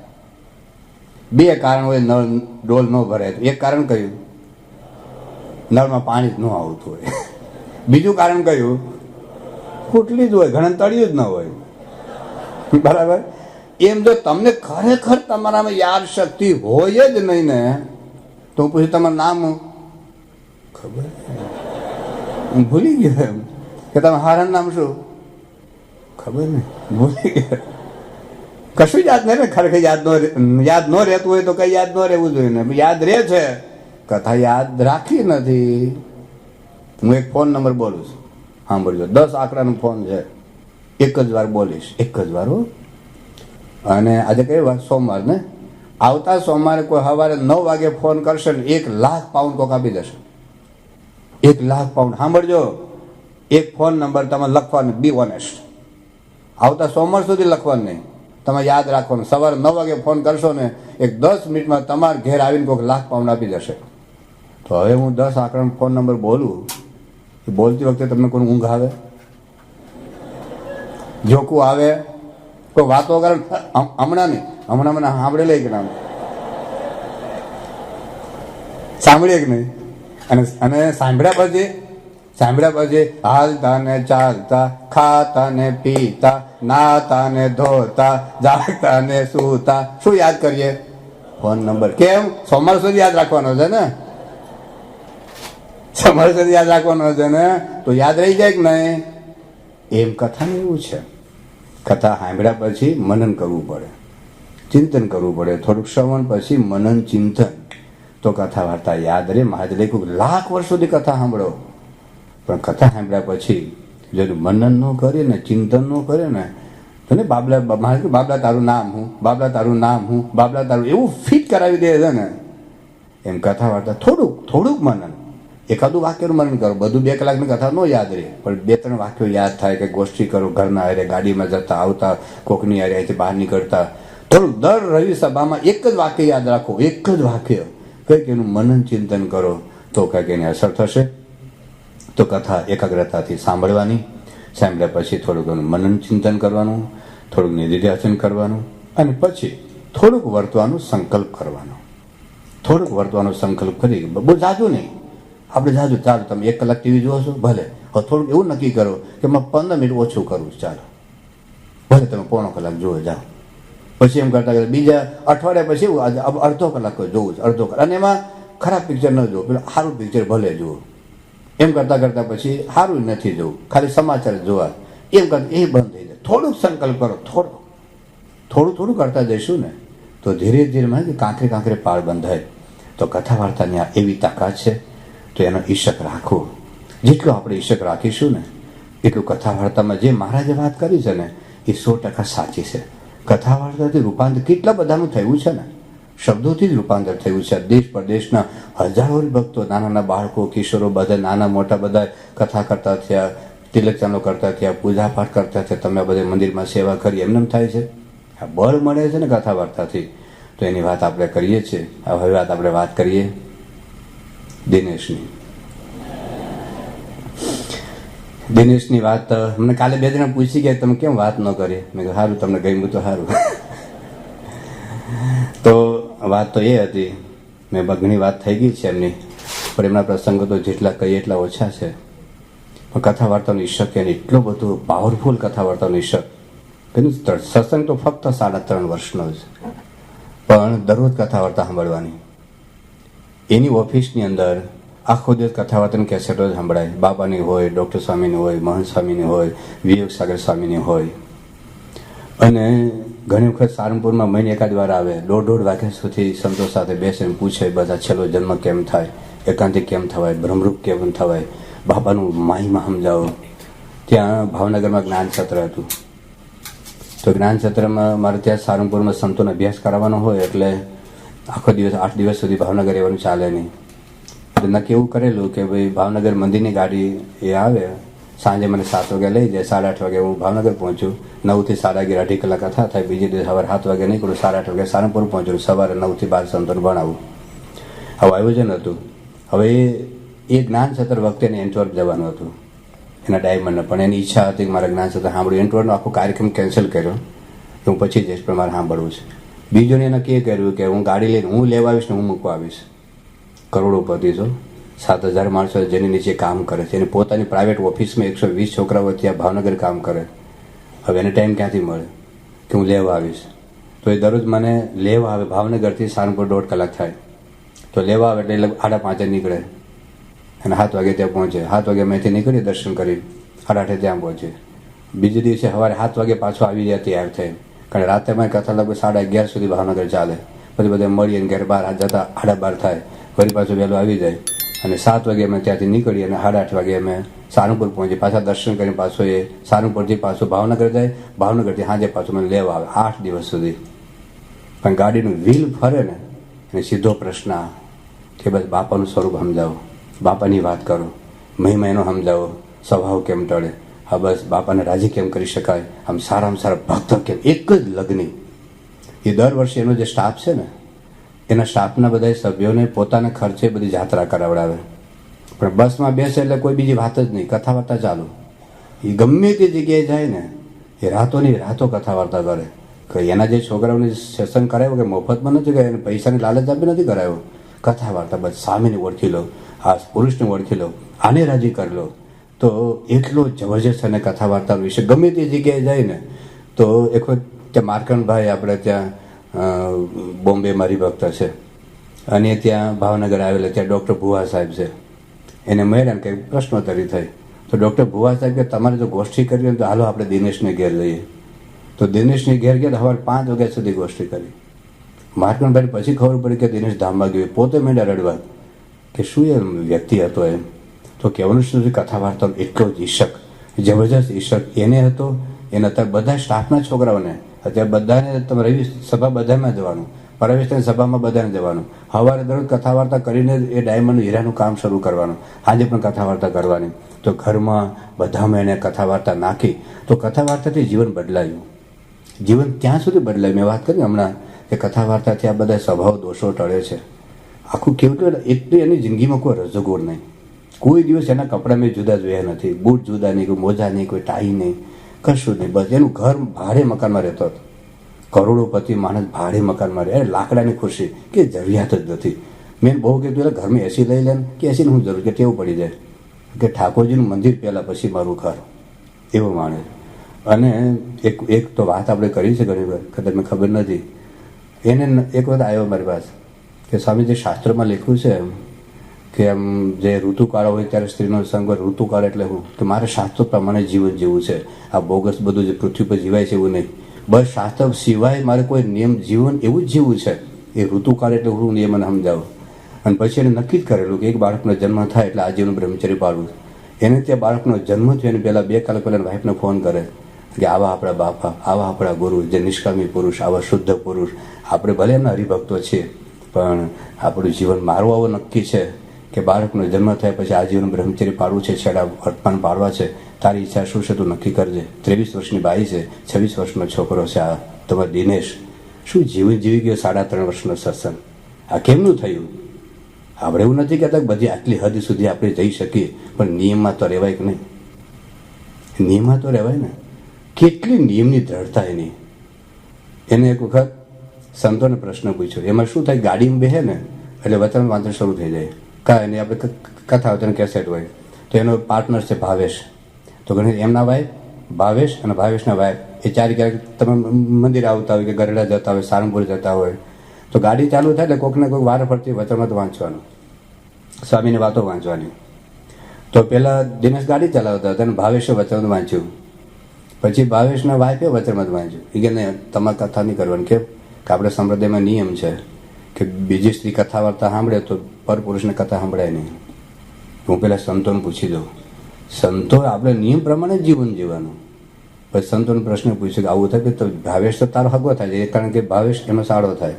S1: બે કારણ હોય નળ ડોલ ન ભરાય તો. એક કારણ કયું? નળમાં પાણી જ ન આવતું હોય. બીજું કારણ કયું? ફૂટલી જ હોય, ઘણા તળિયું જ ન હોય. બરાબર. એમ જો તમને ખરેખર તમારામાં યાદ શક્તિ હોય જ નહીં ને, તો હું પૂછું તમારું નામ ખબર હું ભૂલી ગયો. એમ કે તમે હારાનું નામ શું ખબર નહીં, ભૂલી ગયા. કશું યાદ નહીં ને. ખરેખર યાદ ન રહેતું હોય તો કઈ યાદ ન રહેવું જોઈએ ને. યાદ રહે છે, કથા યાદ રાખી નથી. હું એક ફોન નંબર બોલું છું, સાંભળજો. 10 આંકડાનો ફોન છે. એક જ વાર બોલીશ, એક જ વાર હો. અને આજે કઈ વાર? સોમવાર ને. આવતા સોમવારે કોઈ સવારે 9 વાગે ફોન કરશે ને 1 લાખ પાઉન્ડ કોક આપી દેશે. 1 લાખ પાઉન્ડ. સાંભળજો, એક ફોન નંબર તમે લખવાનો, બી ઓનેસ્ટ. આવતા સોમવાર સુધી લખવાનું નહીં, તમે યાદ રાખવાનું. સવારે 9 વાગે ફોન કરશો ને, એક 10 મિનિટમાં તમારા ઘેર આવીને કોઈક લાખ પાઉન્ડ આપી દેશે. તો હવે હું 10 આંકડાનો ફોન નંબર બોલું, બોલતી વખતે તમને કોઈ ઊંઘ આવે, જોકું આવે, કોઈ વાતો કરે? હમણાં નહીં, હમણાં મને સાંભળેલી કે નામ સાંભળીએ કે નહીં? અને સાંભળ્યા પછી હાલતા ને ચાલતા, ખાતા ને પીતા, નાતા ને ધોતા, જાગતા ને સૂતા, શું યાદ કરીએ? Phone number. કેમ? સોમવાર સુધી યાદ રાખવાનો છે ને. સોમવાર સુધી યાદ રાખવાનો છે ને, તો યાદ રહી જાય કે નહીં? એમ કથાનું એવું છે. કથા સાંભળ્યા પછી મનન કરવું પડે, ચિંતન કરવું પડે. થોડુંક શ્રવણ પછી મનન ચિંતન, તો કથા વાર્તા યાદ રહે. મહારાજ લખ્યું 1 લાખ વર્ષ સુધી કથા સાંભળો, પણ કથા સાંભળ્યા પછી જો મનન ન કરે ને, ચિંતન ન કરે ને, તો ને બાબલા તારું નામ હું, બાબલા તારું નામ હું, બાબલા તારું, એવું ફિટ કરાવી દે છે ને. એમ કથા વાર્તા થોડુંક મનન, એકાદું વાક્યનું મનન કરો. બધું 2 કલાકની કથા ન યાદ રહે, પણ 2-3 વાક્યો યાદ થાય. કે ગોષ્ઠી કરો ઘરના હારે, ગાડીમાં જતા આવતા, કોકની હારે અહીંથી બહાર નીકળતા. થોડુંક દર રવિ સભામાં એક જ વાક્ય યાદ રાખો, એક જ વાક્ય, કંઈક એનું મનન ચિંતન કરો, તો કંઈક એની અસર થશે. તો કથા એકાગ્રતાથી સાંભળવાની, સાંભળ્યા પછી થોડુંક એનું મનન ચિંતન કરવાનું, થોડુંક નિધિધ્યાસન કરવાનું, અને પછી થોડુંક વર્તવાનો સંકલ્પ કરવાનો. થોડુંક વર્તવાનો સંકલ્પ કરી, બહુ જાજુ નહીં. આપણે જાજુ, ચાલો તમે 1 કલાક ટીવી જુઓ છો, ભલે. હવે થોડુંક એવું નક્કી કરો કે મેં 15 મિનિટ ઓછું કરું, ચાલો, ભલે તમે પોણો કલાક જુઓ, જાઓ. પછી એમ કરતા કરતા બીજા અઠવાડિયા પછી એવું, આજે અડધો કલાક જોવું છે, અડધો કલાક. અને એમાં ખરાબ પિક્ચર ન જુઓ, પેલું સારું પિક્ચર ભલે જુઓ. એમ કરતા કરતા પછી સારું નથી જોવું, ખાલી સમાચાર જોવા. એમ કરતા એ બંધ થઈ જાય. થોડુંક સંકલ્પ કરો, થોડું કરતા જઈશું ને, તો ધીરે ધીરે મને કાંકરે પાળ બંધાય. તો કથા વાર્તાની આ એવી તાકાત છે. તો એનો ઈશક રાખવો. જેટલું આપણે ઈશક રાખીશું ને, એટલું કથા વાર્તામાં જે મહારાજે વાત કરી છે ને, એ 100% સાચી છે. કથા વાર્તાથી રૂપાંતર કેટલા બધાનું થયું છે ને, શબ્દોથી જ રૂપાંતર થયું છે. દેશ પરદેશના હજારો ભક્તો, નાના બાળકો, કિશોરો, બધા નાના મોટા બધા કથા કરતા થયા, તિલકચાંદો કરતા થયા, પૂજાપાઠ કરતા થયા. તમે બધે મંદિરમાં સેવા કરી, એમને થાય છે. આ બળ મળે છે ને કથા વાર્તાથી. તો એની વાત આપણે કરીએ છીએ. હવે આપણે વાત કરીએ દિનેશની વાત. મને કાલે 2 જણા પૂછી ગયા, તમે કેમ વાત ન કરી? મેં કહ્યું સારું, તમને ગમ્યું તો સારું. તો વાત તો એ હતી, મેં ઘણી વાત થઈ ગઈ છે એમની, પણ એમના પ્રસંગો તો જેટલા કહીએ એટલા ઓછા છે. પણ કથા વાર્તાનો ઈશક એને એટલો બધો પાવરફુલ કથા વાર્તાનો ઈશક. સત્સંગ તો ફક્ત 3.5 વર્ષનો જ, પણ દરરોજ કથા વાર્તા સાંભળવાની. એની ઓફિસની અંદર આખો દિવસ કથા વાર્તાની કેસેટો જ સંભળાય. બાબાની હોય, ડૉક્ટર સ્વામીની હોય, મહંત સ્વામીની હોય, વિવેક સાગર સ્વામીની હોય. અને ઘણી વખત સારંગપુરમાં મહિને 1 વાર આવે. 1.5 વાગ્યા સુધી સંતો સાથે બેસીને પૂછે બધા, છેલ્લો જન્મ કેમ થાય, એકાંતિક કેમ થવાય, બ્રહ્મરૂપ કેમ થવાય, બાબાનું માહિમા સમજાવો. ત્યાં ભાવનગરમાં જ્ઞાન સત્ર હતું. તો જ્ઞાન સત્રમાં મારે ત્યાં સારંગપુરમાં સંતોનો અભ્યાસ કરાવવાનો હોય, એટલે આખો દિવસ 8 દિવસ સુધી ભાવનગર રહેવાનું ચાલે નહીં. એટલે નક્કી એવું કરેલું કે ભાઈ ભાવનગર મંદિરની ગાડી એ આવે, સાંજે મને 7 વાગે લઈ જાય, 8:30 વાગે હું ભાવનગર પહોંચું, 9 થી 11:30 2.5 કલાક કથા થાય. બીજે દિવસ સવારે 7 વાગે નીકળું, 8:30 વાગે સારંગપુર પહોંચું, સવારે 9 થી 12 સંતોને ભણાવું. આવું આયોજન હતું. હવે એ જ્ઞાન સત્ર વખતે એને એન્ટવર્પ જવાનું હતું. એના ડાયમંડને. પણ એની ઈચ્છા હતી કે મારા જ્ઞાન સાથે સાંભળ્યું. ઇન્ટરવ્યુનો આખો કાર્યક્રમ કેન્સલ કર્યો કે હું પછી જઈશ, પણ મારે સાંભળવું છે. બીજું એને નક્કી કર્યું કે હું ગાડી લઈને હું લેવા આવીશ ને હું મૂકવા આવીશ. કરોડોપતિ છો, 7,000 માણસો જેની નીચે કામ કરે છે, એની પોતાની પ્રાઇવેટ ઓફિસમાં 120 છોકરાઓ ત્યાં ભાવનગર કામ કરે. હવે એને ટાઈમ ક્યાંથી મળે કે હું લેવા આવીશ? તો એ દરરોજ મને લેવા આવે. ભાવનગરથી સારંગપુર 1.5 કલાક થાય. તો લેવા આવે એટલે 5:30 નીકળે અને 7 વાગે ત્યાં પહોંચે. 7 વાગે અહીંથી નીકળી દર્શન કરી 8:30 ત્યાં પહોંચે. બીજે દિવસે સવારે 7 વાગે પાછો આવી જાય તૈયાર થઈ. કારણ રાતે મારી કથા લગભગ 11:30 સુધી ભાવનગર ચાલે. પછી બધા મળીને ઘેર બહાર જતા 12:30 થાય. ફરી પાછું વહેલું આવી જાય અને 7 વાગે અમે ત્યાંથી નીકળી અને 8:30 વાગે અમે સારંગપુર પહોંચી. પાછા દર્શન કરીને પાછો એ સારંગપુરથી પાછો ભાવનગર જાય. ભાવનગરથી સાંજે પાછું મને લેવા આવે 8 દિવસ સુધી. પણ ગાડીનું વ્હીલ ફરે ને એને સીધો પ્રશ્ન કે બસ બાપાનું સ્વરૂપ સમજાવો, બાપાની વાત કરો, મહિમા એનો સમજાવો, સ્વભાવ કેમ ટળે, હા બસ બાપાને રાજી કેમ કરી શકાય, આમ સારામાં સારા ભક્ત કેમ. એક જ લગ્ની એ દર વર્ષે એનો જે સ્ટાફ છે ને એના સ્ટાફના બધા સભ્યોને પોતાના ખર્ચે બધી જાત્રા કરાવડાવે. પણ બસમાં બેસે એટલે કોઈ બીજી વાત જ નહીં, કથા વાર્તા ચાલુ. એ ગમે તે જગ્યાએ જાય ને એ રાતોની રાતો કથા વાર્તા કરે. કે એના જે છોકરાઓને સેશન કરાવ્યો કે મફતમાં નથી ગયા, એને પૈસાની લાલચ આપી નથી કરાવ્યો. કથા વાર્તા બસ સામેને ઓળખી લો, આ પુરુષને ઓળખી લો, આને રાજી કરી લો. તો એટલો જબરજસ્ત અને કથા વાર્તા વિશે ગમે તે જગ્યાએ જાય ને તો એક વખત ત્યાં માર્કંડભાઈ આપણે ત્યાં બોમ્બે મારી ભક્ત છે અને ત્યાં ભાવનગર આવેલા ત્યાં ડૉક્ટર ભુવા સાહેબ છે. એને મળ્યા ને કંઈક પ્રશ્નોત્તરી થઈ તો ડૉક્ટર ભુવા સાહેબ કે તમારે જો ગોષ્ઠી કરવી હોય તો હાલો આપણે દિનેશને ઘેર લઈએ. તો દિનેશની ઘેર ગયા સવારે 5 વાગ્યા સુધી ગોષ્ઠી કરી. માર્કંડભાઈ પછી ખબર પડી કે દિનેશ ધામમાં ગયો. પોતે મેં રડવા કે શું એ વ્યક્તિ હતો એમ. તો કહેવાનું શું છે, કથા વાર્તાનો એટલો જ ઈશક, જબરજસ્ત ઈશક એને હતો. એને અત્યારે બધા સ્ટાફના છોકરાઓને અત્યારે બધાને તમે રવિ સભા બધામાં જવાનું, પરવેશની સભામાં બધાને જવાનું. સવારે દરરોજ કથા વાર્તા કરીને એ ડાયમંડ હીરાનું કામ શરૂ કરવાનું. આજે પણ કથા વાર્તા કરવાની. તો ઘરમાં બધામાં એને કથા વાર્તા નાખી. તો કથા વાર્તાથી જીવન બદલાયું. જીવન ત્યાં સુધી બદલાયું. મેં વાત કરી હમણાં કે કથા વાર્તાથી આ બધા સ્વભાવ દોષો ટળે છે. આખું કેવું એટલી એની જિંદગીમાં કોઈ રજોગોળ નહીં. કોઈ દિવસ એના કપડાં મેં જુદા જોયા નથી, બૂટ જુદા નહીં, કોઈ મોજા નહીં, કોઈ ટાઈ નહીં, કશું નહીં. બસ એનું ઘર ભાડે મકાનમાં રહેતો હતો. કરોડોપતિ માણસ ભાડે મકાનમાં રહે. લાકડાની ખુરશી કે જરૂરિયાત જ નથી. મેં બહુ કીધું એટલે ઘરમાં એસી લઈ લે કે એસીની હું જરૂર કે ટેવ પડી જાય કે ઠાકોરજીનું મંદિર પહેલાં પછી મારું ઘર, એવો માણસ. અને એક તો વાત આપણે કરી છે ઘણી વાર, કદાચ મને ખબર નથી. એને એક વખત આવ્યો મારી પાસે કે સ્વામી જે શાસ્ત્રમાં લખ્યું છે એમ કે આમ જે ઋતુકાળ હોય ત્યારે સ્ત્રીનો સંગ હોય. ઋતુકાળ એટલે હું કે મારે શાસ્ત્રો પ્રમાણે જીવન જીવવું છે. આ બોગસ બધું જે પૃથ્વી પર જીવાય છે એવું નહીં. બસ શાસ્ત્ર સિવાય મારે કોઈ નિયમ જીવન એવું જ જીવવું છે. એ ઋતુકાળ એટલે હું નિયમ મને સમજાવું. અને પછી એને નક્કી જ કરેલું કે એક બાળકનો જન્મ થાય એટલે આજીવન બ્રહ્મચર્ય પાડવું. એને ત્યાં બાળકનો જન્મ થયો એને પહેલાં 2 કલાક પહેલાં વાઈફને ફોન કરે કે આવા આપણા બાપા, આવા આપણા ગુરુ, જે નિષ્કામી પુરુષ, આવા શુદ્ધ પુરુષ. આપણે ભલે એમના હરિભક્તો છીએ પણ આપણું જીવન મારું આવું નક્કી છે કે બાળકનો જન્મ થાય પછી આજીવન બ્રહ્મચર્ય પાડવું છે, છેડા વર્તમાન પાડવા છે. તારી ઈચ્છા શું છે તું નક્કી કરજે. 23 વર્ષની બાઈ છે, 26 વર્ષનો છોકરો છે આ તમારો દિનેશ. શું જીવન જીવી ગયો 3.5 વર્ષનો સત્સંગ. આ કેમનું થયું? આપણે એવું નથી કહેતા કે બધી આટલી હદ સુધી આપણે જઈ શકીએ, પણ નિયમમાં તો રહેવાય કે નહીં? નિયમમાં તો રહેવાય ને. કેટલી નિયમની દ્રઢતા એની. એને એક વખત સંતોને પ્રશ્ન પૂછ્યો. એમાં શું થાય, ગાડીમાં બેસે ને એટલે વચન વાંચન શરૂ થઈ જાય. કાંઈ નહીં, આપણે કથા વચન કેસેટ હોય તો એનો પાર્ટનર છે ભાવેશ. તો ઘણી એમના વાઈફ ભાવેશ અને ભાવેશના વાઈફ એ 4 ક્યારેક તમે મંદિર આવતા હોય કે ગરડા જતા હોય, સારંગપુર જતા હોય તો ગાડી ચાલુ થાય એટલે કોઈકને કોઈક વાર ફરતી વચનમાં વાંચવાનું, સ્વામીની વાતો વાંચવાની. તો પહેલાં દિનેશ ગાડી ચલાવતા હતા અને ભાવેશે વચન વાંચ્યું. પછી ભાવેશના વાઈફે વચનમાં વાંચ્યું. એ કે નહીં તમારે કથા નહીં કરવાની. કેમ કે આપણે સંપ્રદાયમાં નિયમ છે કે બીજી સ્ત્રી કથા વાર્તા સાંભળે તો પરપુરુષને કથા સાંભળાય નહીં. હું પહેલાં સંતોને પૂછી દઉં. સંતો આપણે નિયમ પ્રમાણે જીવન જીવવાનું. પછી સંતોને પ્રશ્ન પૂછ્યો કે આવું થાય તો ભાવેશ તો તારો હગો થાય છે, કારણ કે ભાવેશ એનો સાળો થાય.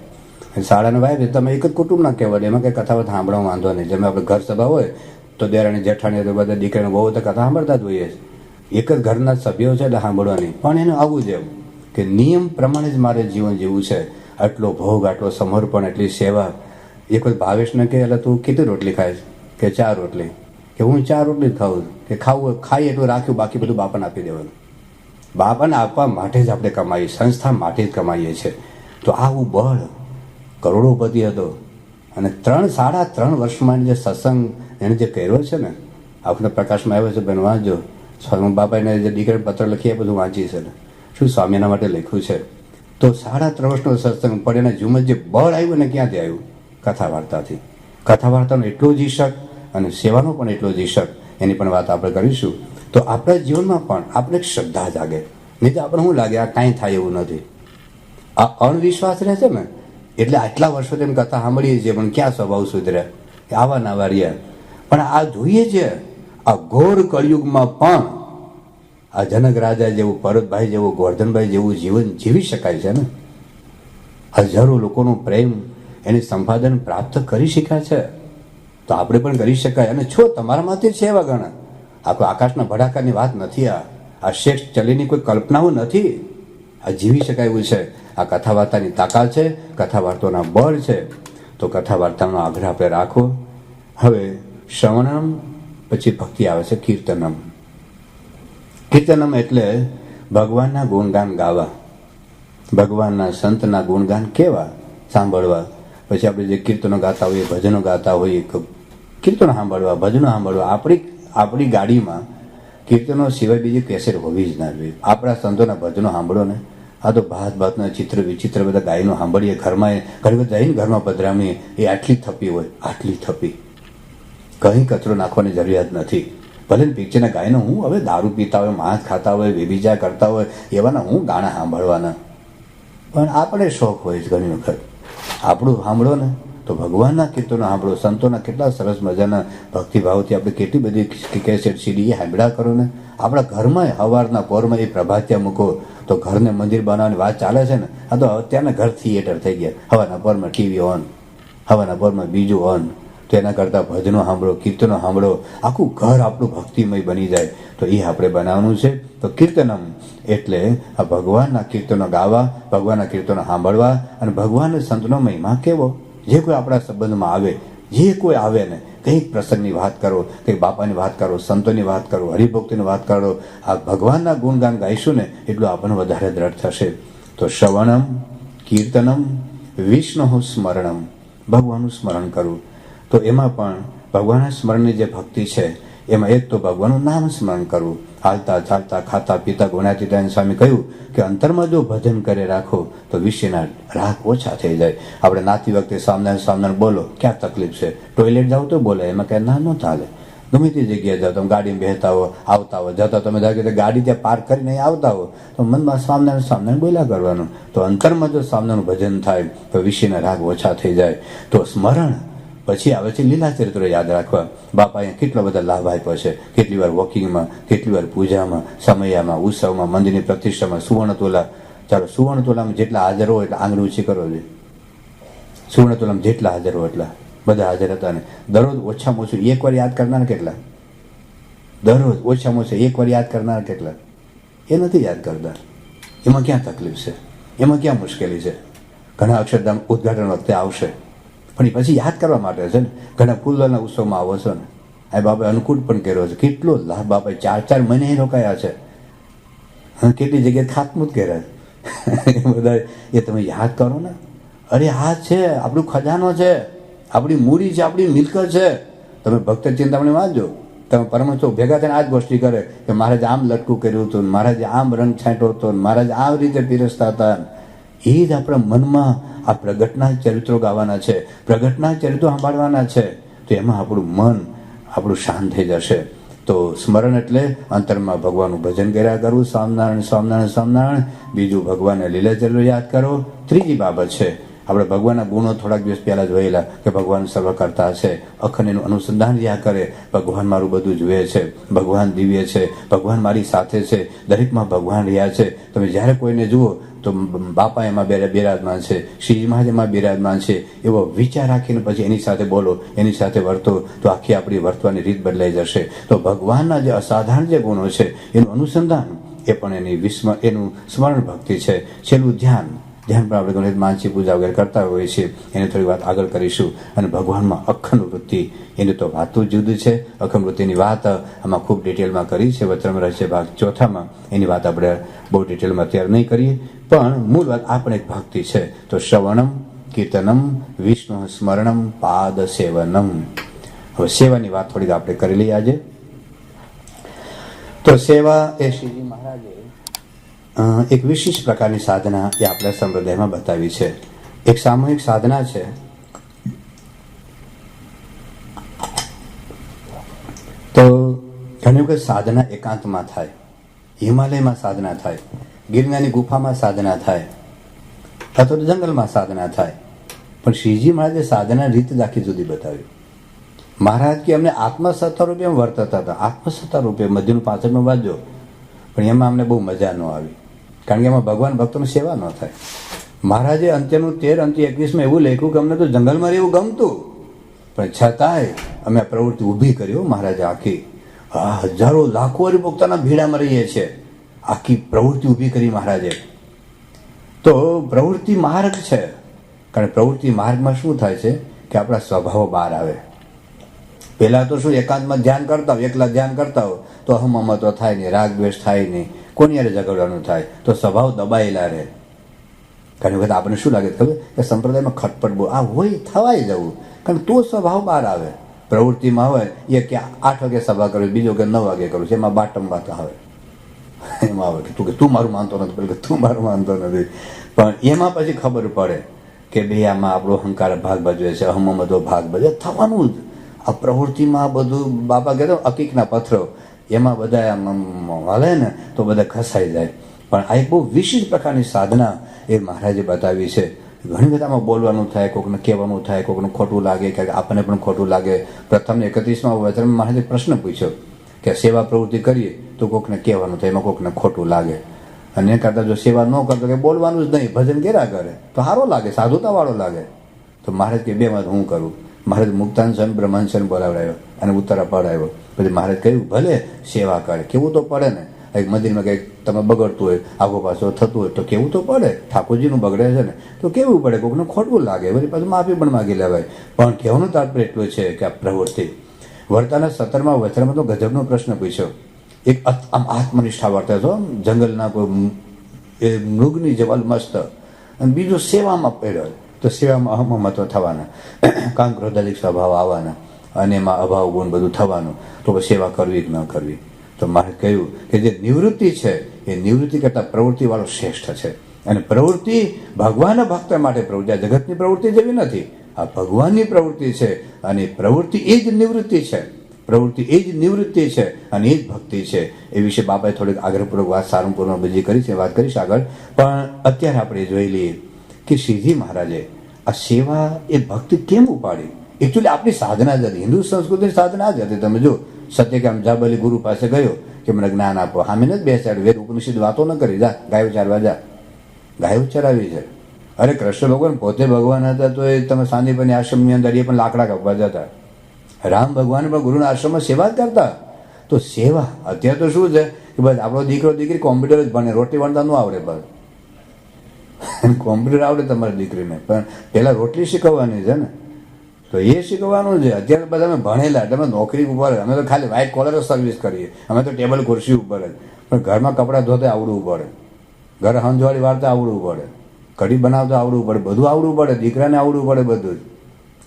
S1: સાળાને વાઈફ તમે એક જ કુટુંબના કહેવાય, એમાં કંઈ કથા વાર્તા સાંભળવા વાંધો નહીં. જેમ આપણે ઘર સભા હોય તો દેરાણી જેઠાણી તો બધા દીકરાને બહુ તો કથા સાંભળતા જ હોઈએ. એક જ ઘરના સભ્યો છે એટલે સાંભળવાની. પણ એનું આવું જ એમ કે નિયમ પ્રમાણે જ મારે જીવન જીવવું છે. આટલો ભોગ, આટલો સમર્પણ, એટલી સેવા. એક વખત ભાવેશને કહે એટલે તું કેટલી રોટલી ખાઈશ કે 4 રોટલી. કે હું 4 રોટલી જ ખાઉં છું, કે ખાવું ખાઈ એટલું રાખ્યું, બાકી બધું બાપાને આપી દેવાનું. બાપાને આપવા માટે જ આપણે કમાઈએ, સંસ્થા માટે જ કમાઈએ છીએ. તો આવું બળ કરોડોપતિ હતો. અને 3.5 વર્ષમાં જે સત્સંગ એને જે કર્યો છે ને, આપણે પ્રકાશમાં આવ્યો છે, બેન વાંચજો. બાપાને જે દીકરાને પત્ર લખી બધું વાંચી છે ને, શું સ્વામીના માટે લખ્યું છે. તો 3.5 વર્ષનો સત્સંગ પણ એને જુમત જે બળ આવ્યું ને ક્યાંથી આવ્યું? કથા વાર્તાથી. કથા વાર્તાનો એટલો જ ઈશક અને સેવાનો પણ એટલો જ ઈશક, એની પણ વાત આપણે કરીશું. તો આપણા જીવનમાં પણ આપણે એક શ્રદ્ધા જાગે. નહીં તો આપણે શું લાગે આ કાંઈ થાય એવું નથી. આ અણવિશ્વાસ રહે છે ને, એટલે આટલા વર્ષો તેમ કથા સાંભળીએ છીએ પણ ક્યાં સ્વભાવ સુધર્યા, આવા નવા રહ્યા. પણ આ જોઈએ છે, આ ઘોર કળિયુગમાં પણ આ જનક રાજા જેવું, ભરતભાઈ જેવું, ગોવર્ધનભાઈ જેવું જીવન જીવી શકાય છે ને. હજારો લોકોનો પ્રેમ એની સંપાદન પ્રાપ્ત કરી શકાય છે. તો આપણે પણ કરી શકાય. અને છો તમારામાંથી છે એવા ગણા. આ કોઈ આકાશના ભડાકાની વાત નથી. આ શેષ ચલીની કોઈ કલ્પનાઓ નથી. આ જીવી શકાય એવું છે. આ કથા વાર્તાની તાકાત છે, કથા વાર્તાના બળ છે. તો કથા વાર્તાનો આગ્રહ આપણે રાખો. હવે શ્રવણમ પછી ભક્તિ આવે છે કીર્તનમ. કીર્તનમ એટલે ભગવાનના ગુણગાન ગાવા, ભગવાનના સંતના ગુણગાન કેવા સાંભળવા. પછી આપણે જે કીર્તનો ગાતા હોઈએ, ભજનો ગાતા હોઈએ, કીર્તનો સાંભળવા, ભજનો સાંભળવા. આપણી ગાડીમાં કીર્તનો સિવાય બીજી કેસેટ હોવી જ ના જોઈએ. આપણા સંતોના ભજનો સાંભળો ને. આ તો ભાતના ચિત્ર વિચિત્ર બધા ગાયનો સાંભળીએ. ઘરમાં ઘણી બધા જઈને ઘરમાં પધરામીએ, એ આટલી થપી હોય, આટલી થપી. કંઈ કચરો નાખવાની જરૂરિયાત નથી. ભલે પિક્ચરના ગાયનો હું હવે દારૂ પીતા હોય, માંસ ખાતા હોય, બેબીજા કરતા હોય, એવાના હું ગાણા સાંભળવાના. પણ આપણે શોખ હોય છે ઘણી વખત. આપણું સાંભળો ને તો ભગવાનના કીર્તનો સાંભળો. સંતોના કેટલા સરસ મજાના ભક્તિભાવથી આપણે કેટલી બધી કેસેટ સીડી સાંભળ્યા કરો ને. આપણા ઘરમાં સવારના પોરમાં એ પ્રભાતિયા મૂકો તો ઘરને મંદિર બનાવવાની વાત ચાલે છે ને. આ તો અત્યારના ઘર થિયેટર થઈ ગયા. હવાના પોરમાં ટીવી ઓન, હવાના પોરમાં બીજું ઓન. તો એના કરતાં ભજનો સાંભળો, કીર્તનો સાંભળો. આખું ઘર આપણું ભક્તિમય બની જાય. તો એ આપણે બનાવવાનું છે. તો કીર્તનમ એટલે આ ભગવાનના કીર્તનો ગાવા, ભગવાનના કીર્તનો સાંભળવા. અને ભગવાનના સંતનો મહિમા કેવો. જે કોઈ આપણા સંબંધમાં આવે, જે કોઈ આવે ને, કંઈક પ્રસંગની વાત કરો, કંઈક બાપાની વાત કરો, સંતોની વાત કરો, હરિભક્તિની વાત કરો. આ ભગવાનના ગુણગાન ગાઈશું ને એટલું આપણને વધારે દ્રઢ થશે. તો શ્રવણમ, કીર્તનમ, વિષ્ણુ સ્મરણમ, ભગવાનનું સ્મરણ કરવું. તો એમાં પણ ભગવાનના સ્મરણની જે ભક્તિ છે એમાં એક તો ભગવાનનું નામ સ્મરણ કરવું. હાલતા ચાલતા ખાતા પીતા ગુણાતીતાન સ્વામી કહ્યું કે અંતરમાં જો ભજન કરે રાખો તો વિષયના રાગ ઓછા થઈ જાય. આપણે નાતી વખતે સામનાને બોલો, ક્યાં તકલીફ છે? ટોયલેટ જાઓ તો બોલે, એમાં ક્યાં ના ન ચાલે. ગમે તે જગ્યાએ જાઓ, તમે ગાડીમાં બેસતા હો, આવતા હો, જતા તમે ધારો કે ગાડી ત્યાં પાર્ક કરીને આવતા હો તો મનમાં સામનાને બોલ્યા કરવાનું. તો અંતરમાં જો સામનાનું ભજન થાય તો વિષયના રાગ ઓછા થઈ જાય. તો સ્મરણ પછી આવે છે લીલા ચરિત્રો યાદ રાખવા. બાપાએ કેટલા બધા લાભ આપ્યો છે. કેટલી વાર વોકિંગમાં, કેટલી વાર પૂજામાં, સમયામાં, ઉત્સવમાં, મંદિરની પ્રતિષ્ઠામાં, સુવર્ણતોલા. ચાલો સુવર્ણતોલામાં જેટલા હાજર હોય એટલે આંગળી ઊંચી કરો છે. સુવર્ણતોલામાં જેટલા હાજર હોય એટલા બધા હાજર હતા ને. દરરોજ ઓછામાં ઓછું એક વાર યાદ કરનાર કેટલા? દરરોજ ઓછામાં ઓછું એક વાર યાદ કરનાર કેટલા? એ નથી યાદ કરતા. એમાં ક્યાં તકલીફ છે? એમાં ક્યાં મુશ્કેલી છે? ઘણા અક્ષરધામ ઉદઘાટન વખતે આવશે પણ એ પછી યાદ કરવા માટે છે ને. ઘણા ફૂલના ઉત્સવમાં આવો છો ને, આ બાપાએ અનુકૂળ પણ કર્યો છે. કેટલો લાભ બાપાએ 4 મહિને રોકાયા છે. કેટલી જગ્યાએ ખાતમું જ કર્યા છે. બધા એ તમે યાદ કરો ને. અરે આ છે આપણું ખજાનો છે, આપણી મૂડી છે, આપણી મિલકત છે. તમે ભક્ત ચિંતામણી વાંચજો. તમે પરમહંસો ભેગા થઈને આ જ ગોષ્ઠી કરે કે મહારાજ આમ લટકું કર્યું હતું, મહારાજે આમ રંગ છાંટ્યો હતો, મહારાજ આ રીતે પીરસતા હતા. એ જ આપણા મનમાં આ પ્રગટના ચરિત્રો ગાવાના છે, પ્રગટના ચરિત્રો સાંભળવાના છે. તો એમાં આપણું મન આપણું શાંત થઈ જશે. તો સ્મરણ એટલે અંતરમાં ભગવાનનું ભજન કર્યા કરવું, સ્વામિનારાયણ સ્વામિનારાયણ સ્વામિનારાયણ. બીજું ભગવાનને લીલા ચરિત્રો યાદ કરો. ત્રીજી બાબત છે આપણે ભગવાનના ગુણો થોડાક દિવસ પહેલા જોયેલા કે ભગવાન સર્વ કરતા છે. અખંડ એનું અનુસંધાન રહ્યા કરે. ભગવાન મારું બધું જુએ છે, ભગવાન દિવ્ય છે, ભગવાન મારી સાથે છે, દરેકમાં ભગવાન રહ્યા છે. તમે જ્યારે કોઈને જુઓ તો બાપા એમાં બિરાજમાન છે, શ્રીજી મહારાજ એમાં બિરાજમાન છે, એવો વિચાર રાખીને પછી એની સાથે બોલો, એની સાથે વર્તો તો આખી આપણી વર્તવાની રીત બદલાઈ જશે. તો ભગવાનના જે અસાધારણ જે ગુણો છે એનું અનુસંધાન એ પણ એનું સ્મરણ ભક્તિ છે. છેલ્લું ધ્યાન. ધ્યાન પણ આપણે ગણિત માનસી પૂજા વગેરે કરતા હોઈએ છીએ. એની થોડી વાત આગળ કરીશું. અને ભગવાનમાં અખંડ વૃત્તિ એની તો વાતો જુદી છે. અખંડ વૃત્તિની વાત આમાં ખૂબ ડિટેલમાં કરી છે. વચન રહસ્ય ભાગ 4 એની વાત આપણે બહુ ડિટેલમાં અત્યારે નહીં કરીએ, પણ મૂળ વાત આપણે એક ભક્તિ છે. તો શ્રવણમ, કીર્તનમ, વિષ્ણુ સ્મરણમ, પાદ સેવનમ. હવે સેવાની વાત થોડીક આપણે કરી લઈએ આજે. તો સેવા એ શ્રીજી મહારાજે એક વિશિષ્ટ પ્રકારની સાધના એ આપણા સંપ્રદાયમાં બતાવી છે. એક સામૂહિક સાધના છે. તો ઘણી વખત સાધના એકાંતમાં થાય, હિમાલયમાં સાધના થાય, ગિરનારની ગુફામાં સાધના થાય, અથવા તો જંગલમાં સાધના થાય. પણ શ્રીજી મહારાજે સાધના રીત જ આખી જુદી બતાવી. મહારાજ કે અમને આત્મસત્તા રૂપે વર્તતા હતા. આત્મસત્તા રૂપે મધ્યનું 65 વાંચજો, પણ એમાં અમને બહુ મજા ન આવી, કારણ કે એમાં ભગવાન ભક્તોની સેવા ન થાય. મહારાજે અંત્યનું 13, અંત્ય 21 એવું લખ્યું કે અમને તો જંગલમાં રહેવું ગમતું, પણ છતાંય અમે આ પ્રવૃત્તિ ઊભી કરી. મહારાજે આખી હજારો લાખો હરિભક્તોના ભીડામાં રહીએ છીએ, આખી પ્રવૃત્તિ ઊભી કરી મહારાજે. તો પ્રવૃત્તિ માર્ગ છે, કારણ પ્રવૃત્તિ માર્ગમાં શું થાય છે કે આપણા સ્વભાવો બહાર આવે. પહેલા તો શું એકાંતમાં ધ્યાન કરતા હોય, એકલા ધ્યાન કરતા હોય તો અહમમતો થાય નહીં, રાગ દ્વેષ થાય નહીં, કોની યારે ઝઘડવાનું થાય, તો સ્વભાવ દબાયેલા રહે. ઘણી વખત આપણને શું લાગે ખબર કે સંપ્રદાયમાં ખટપટ બહુ આ હોય, થવાય જવું, કારણ તો સ્વભાવ બહાર આવે. પ્રવૃત્તિમાં હોય એ કે 8 વાગે સભા કરવી, બીજો કે 9 વાગે કરવું છે, એમાં બાટમ વાત આવે. એમાં આવે કે તું મારું માનતો નથી, પેલું કે તું મારું માનતો નથી. પણ એમાં પછી ખબર પડે કે ભાઈ આમાં આપણો અહંકાર ભાગ ભજવે છે, અહમમતો ભાગ ભજવે, થવાનું જ. આ પ્રવૃત્તિમાં બધું બાપા કહેતો અકીકના પથ્થરો, એમાં બધા હાલે ને તો બધા ખસાઈ જાય. પણ આ એક બહુ વિશિષ્ટ પ્રકારની સાધના એ મહારાજે બતાવી છે. ઘણી બધામાં બોલવાનું થાય, કોઈકને કહેવાનું થાય, કોઈકને ખોટું લાગે, કે આપણને પણ ખોટું લાગે. પ્રથમ 31માં વચનમાં મહારાજે પ્રશ્ન પૂછ્યો કે સેવા પ્રવૃત્તિ કરીએ તો કોઈકને કહેવાનું થાય, એમાં કોઈકને ખોટું લાગે. અને એ કરતાં જો સેવા ન કરતો કે બોલવાનું જ નહીં, ભજન કર્યા કરે તો સારો લાગે, સાધુતાવાળો લાગે. તો મહારાજ કે બેમાં હું કરું. મહારાજ મુક્તાંશન બ્રહ્માંશન બોલાવડાયો અને ઉત્તરા પડાવ્યો. પછી મહારાજ કહ્યું ભલે સેવા કરે, કેવું તો પડે ને. એક મંદિરમાં કંઈક તમે બગડતું હોય, આગો પાછો થતું હોય તો કેવું તો પડે. ઠાકોરજીનું બગડે છે ને તો કેવું પડે, કોઈકને ખોટું લાગે, પછી પાછું માફી પણ માગી લેવાય. પણ કહેવાનું તાત્પર્ય એટલું છે કે આ પ્રવૃત્તિ વર્તાના 17મા વચનમાં તો ગજબનો પ્રશ્ન પૂછ્યો. એક આમ આત્મનિષ્ઠા વર્તે છો, જંગલના કોઈ એ મૃગની જવલ મસ્ત, અને બીજો સેવામાં પડ્યો, તો સેવામાં અહમમતો થવાના, કામ ક્રોધાલિક સ્વભાવ આવવાના, અને એમાં અભાવ ગુણ બધું થવાનું. તો પછી સેવા કરવી કે ન કરવી. તો મારે કહ્યું કે જે નિવૃત્તિ છે એ નિવૃત્તિ કરતાં પ્રવૃત્તિવાળો શ્રેષ્ઠ છે. અને પ્રવૃત્તિ ભગવાનના ભક્ત માટે પ્રવૃત્તિ, આ જગતની પ્રવૃત્તિ જેવી નથી, આ ભગવાનની પ્રવૃત્તિ છે. અને પ્રવૃત્તિ એ જ નિવૃત્તિ છે, પ્રવૃત્તિ એ જ નિવૃત્તિ છે, અને એ જ ભક્તિ છે. એ વિશે બાપાએ થોડીક આગ્રહપૂર્વક વાત સારંગપુરમાં બીજી કરી છે, વાત કરીશ આગળ. પણ અત્યારે આપણે જોઈ લઈએ કે શ્રીજી મહારાજે આ સેવા એ ભક્તિ કેમ ઉપાડી. એકચ્યુઅલી આપણી સાધના જ હતી, હિન્દુ સંસ્કૃતિની સાધના જ હતી. તમે જો સત્યકામ જાબલી ગુરુ પાસે ગયો કે મને જ્ઞાન આપો, સામે નથી બેસાડ્યું, વેદ ઉપનિષદ વાતો ન કરી, જા ગાયો ચારવા જા, ગાયો ચરાવી છે. અરે કૃષ્ણ ભગવાન પોતે ભગવાન હતા તો એ તમે સાંદીપની આશ્રમની અંદર એ પણ લાકડા કાપવા જતા. રામ ભગવાન પણ ગુરુના આશ્રમમાં સેવા જ કરતા. તો સેવા અત્યારે તો શું છે કે બસ આપણો દીકરો દીકરી કોમ્પ્યુટર જ ભણે, રોટલી વણતા ન આવડે, બસ કોમ્પ્યુટર આવડે તમારી દીકરીને, પણ પહેલાં રોટલી શીખવવાની છે ને, તો એ શીખવાનું છે. અત્યારે બધા અમે ભણેલા, તમે નોકરી ઉપર, અમે તો ખાલી વ્હાઇટ કોલર સર્વિસ કરીએ, અમે તો ટેબલ ખુરશી ઉપર જ. પણ ઘરમાં કપડાં ધોતા આવડવું પડે, ઘર હંજવાળી વાળતા આવડવું પડે, કઢી બનાવતા આવડવું પડે, બધું આવડવું પડે, દીકરાને આવડવું પડે બધું જ.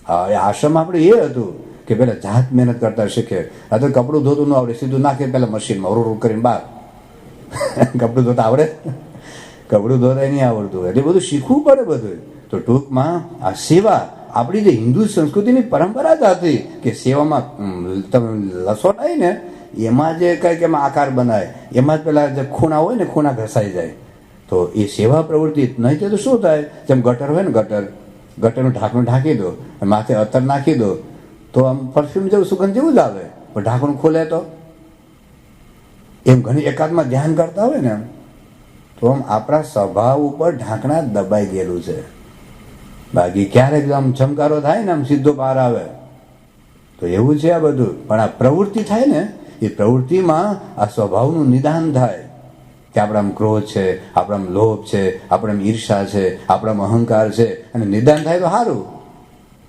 S1: હા, એ આશ્રમ આપણે એ હતું કે પહેલાં જાત મહેનત કરતા શીખે. આ તો કપડું ધોતું ન આવડે, સીધું નાખે પહેલાં મશીનમાં રૂ કરીને બહાર. કપડું ધોતા આવડે? કપડું ધોતા નહીં આવડતું, એટલે બધું શીખવું પડે બધું. તો ટૂંકમાં આ સેવા આપણી જે હિન્દુ સંસ્કૃતિની પરંપરા જ હતી કે સેવામાં તમે લસોટ આવી ને એમાં જે કંઈક એમાં આકાર બનાવે, એમાં જ પેલા જે ખૂણા હોય ને ખૂણા ઘસાઈ જાય. તો એ સેવા પ્રવૃત્તિ નહીં તો શું થાય, જેમ ગટર હોય ને ગટરનું ઢાંકણું ઢાંકી દો, માથે અત્તર નાખી દો તો આમ પરફ્યુમ જેવું સુગંધ જેવું જ આવે. પણ ઢાંકણું ખોલે તો એમ ઘણી એકાદમાં ધ્યાન કરતા હોય ને તો આમ આપણા સ્વભાવ ઉપર ઢાંકણા દબાઈ ગયેલું છે. બાકી ક્યારેક આમ ચમકારો થાય ને આમ સીધો પાર આવે, તો એવું છે આ બધું. પણ આ પ્રવૃત્તિ થાય ને એ પ્રવૃત્તિમાં આ સ્વભાવનું નિદાન થાય. કે આપણામાં ક્રોધ છે, આપણામાં લોભ છે, આપણામાં ઈર્ષા છે, આપણામાં અહંકાર છે, અને નિદાન થાય તો સારું.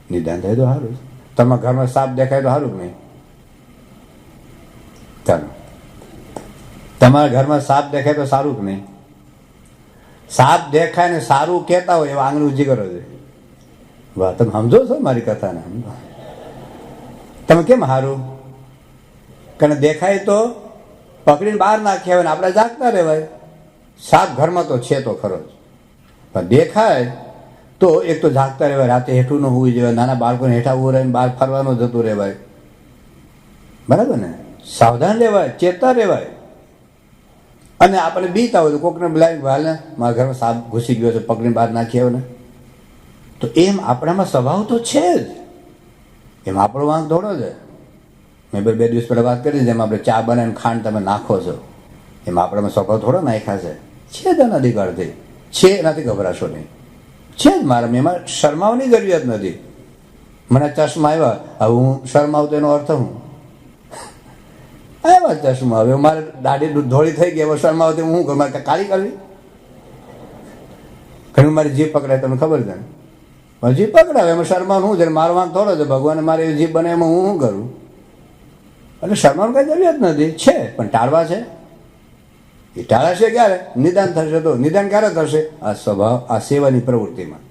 S1: નિદાન થાય તો સારું. તમારા ઘરમાં સાપ દેખાય તો સારું નહીં? ચાલો, તમારા ઘરમાં સાપ દેખાય તો સારું કે નહીં? સાપ દેખાય ને સારું કહેતા હોય એવા આંગળી ઊંચી કરો છો. વાહ, તમે સમજો છો મારી કથાને? તમે કેમ સારું? કારણ દેખાય તો પકડીને બહાર નાખ્યા હોય ને આપણે જાગતા રહેવાય. સાપ ઘરમાં તો છે તો ખરો જ, પણ દેખાય તો એક તો જાગતા રહેવાય, રાતે હેઠું ન હોવું જોઈએ, નાના બાળકોને હેઠા ઉભું રહીને બહાર ફરવાનું જતું રહેવાય. બરાબર ને? સાવધાન રહેવાય, ચેતતા રહેવાય. અને આપણે બીતા હોય તો કોકને બોલાવી, હાલ ને મારા ઘરમાં સાપ ઘૂસી ગયો છે, પકડીને બહાર નાખી આવ્યો ને. તો એમ આપણામાં સ્વભાવ તો છે જ, એમ આપણો વાંક થોડો છે. મેં 2 દિવસ પહેલાં વાત કરી, જેમ આપણે ચા બનાવીને ખાંડ તમે નાખો છો, એમ આપણામાં સ્વભાવ થોડો નાખ્યા છે જ અનધિકારથી. છે, એનાથી ગભરાશો નહીં. છે જ મારા, એમાં શરમાવાની જરૂરિયાત નથી. મને ચશ્મા આવ્યા, હવે હું શરમાવું તો એનો અર્થ હું આવ્યા ચશ્મા, હવે મારે દાઢી ધોળી થઈ ગઈ, હવે શરમાવતી હું કરું? મારે કાળી કરવી? ઘણી મારી જીભ પકડાય, તમને ખબર છે ને? જીભ પકડાવે એમાં શરમાવાનું શું છે? મારો વાંક થોડો છે. ભગવાને મારે એવી જીભ બને એમાં હું શું કરું? એટલે શરમાવાનું કઈ જરૂરિયાત નથી. છે પણ ટાળવા છે. એ ટાળાશે ક્યારે? નિદાન થશે તો. નિદાન ક્યારે થશે? આ સ્વભાવ, આ સેવાની પ્રવૃત્તિમાં.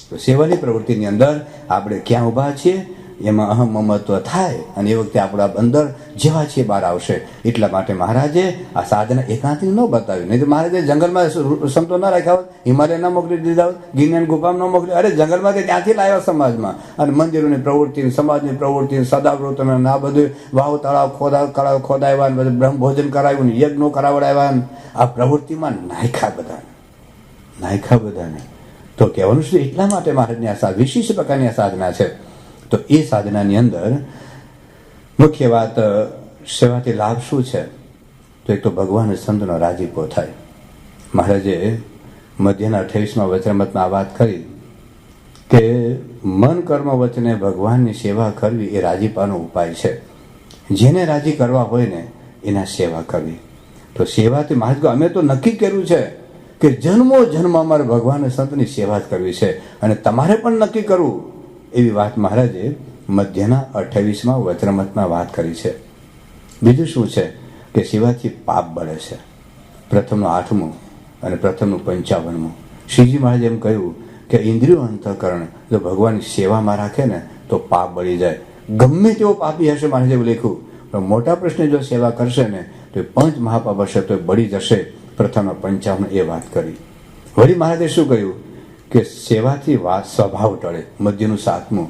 S1: તો સેવાની પ્રવૃત્તિની અંદર આપણે ક્યાં ઊભા છીએ એમાં અહમ મમત્વ થાય, અને એ વખતે આપણા અંદર જેવા છીએ બહાર આવશે. એટલા માટે મહારાજે આ સાધના એકાંતિક ન બતાવ્યું. નહીં તો મહારાજે જંગલમાં સંતો ન રાખ્યા હોત, હિમાલય ન મોકલી દીધા હોત, ગિરનાર ગુફામાં ન મોકલી. અરે જંગલમાંથી ત્યાંથી લાવ્યા સમાજમાં. અને મંદિરોની પ્રવૃત્તિ, સમાજની પ્રવૃત્તિ, સદાવ્રત, આ બધું વાવ તળાવ ખોદાવ્યા, બધું બ્રહ્મ ભોજન કરાવ્યું, યજ્ઞો કરાવડાવ્યા. આ પ્રવૃત્તિમાં નાયખા બધાને. તો કહેવાનું શું? એટલા માટે મહારાજની આ વિશિષ્ટ પ્રકારની આ સાધના છે. તો એ સાધનાની અંદર મુખ્ય વાત, સેવાથી લાભ શું છે? તો એક તો ભગવાન સંતનો રાજીપો થાય. મહારાજે મધ્યના 28માં વચનામૃતમાં આ વાત કરી કે મન કર્મ વચને ભગવાનની સેવા કરવી એ રાજીપાનો ઉપાય છે. જેને રાજી કરવા હોય ને એના સેવા કરવી. તો સેવાથી મહારાજ, અમે તો નક્કી કર્યું છે કે જન્મો જન્મ અમારે ભગવાન સંતની સેવા જ કરવી છે, અને તમારે પણ નક્કી કરવું. એવી વાત મહારાજે મધ્યના 28માં વચનામૃતમાં વાત કરી છે. બીજું શું છે કે સેવાથી પાપ બળે છે. પ્રથમનું 8મું અને પ્રથમનું 55મું. શ્રીજી મહારાજે એમ કહ્યું કે ઇન્દ્રિયો અંતઃકરણ જો ભગવાનની સેવામાં રાખે ને તો પાપ બળી જાય. ગમે તેવો પાપી હશે, મહારાજે એવું લખ્યું, પણ મોટા પ્રશ્ને જો સેવા કરશે ને તો એ 5 મહાપાપ હશે તો એ બળી જશે. પ્રથમના 55 એ વાત કરી. વળી મહારાજે શું કહ્યું કે સેવાથી વાત સ્વભાવ ટળે. મધ્યનું 7મું.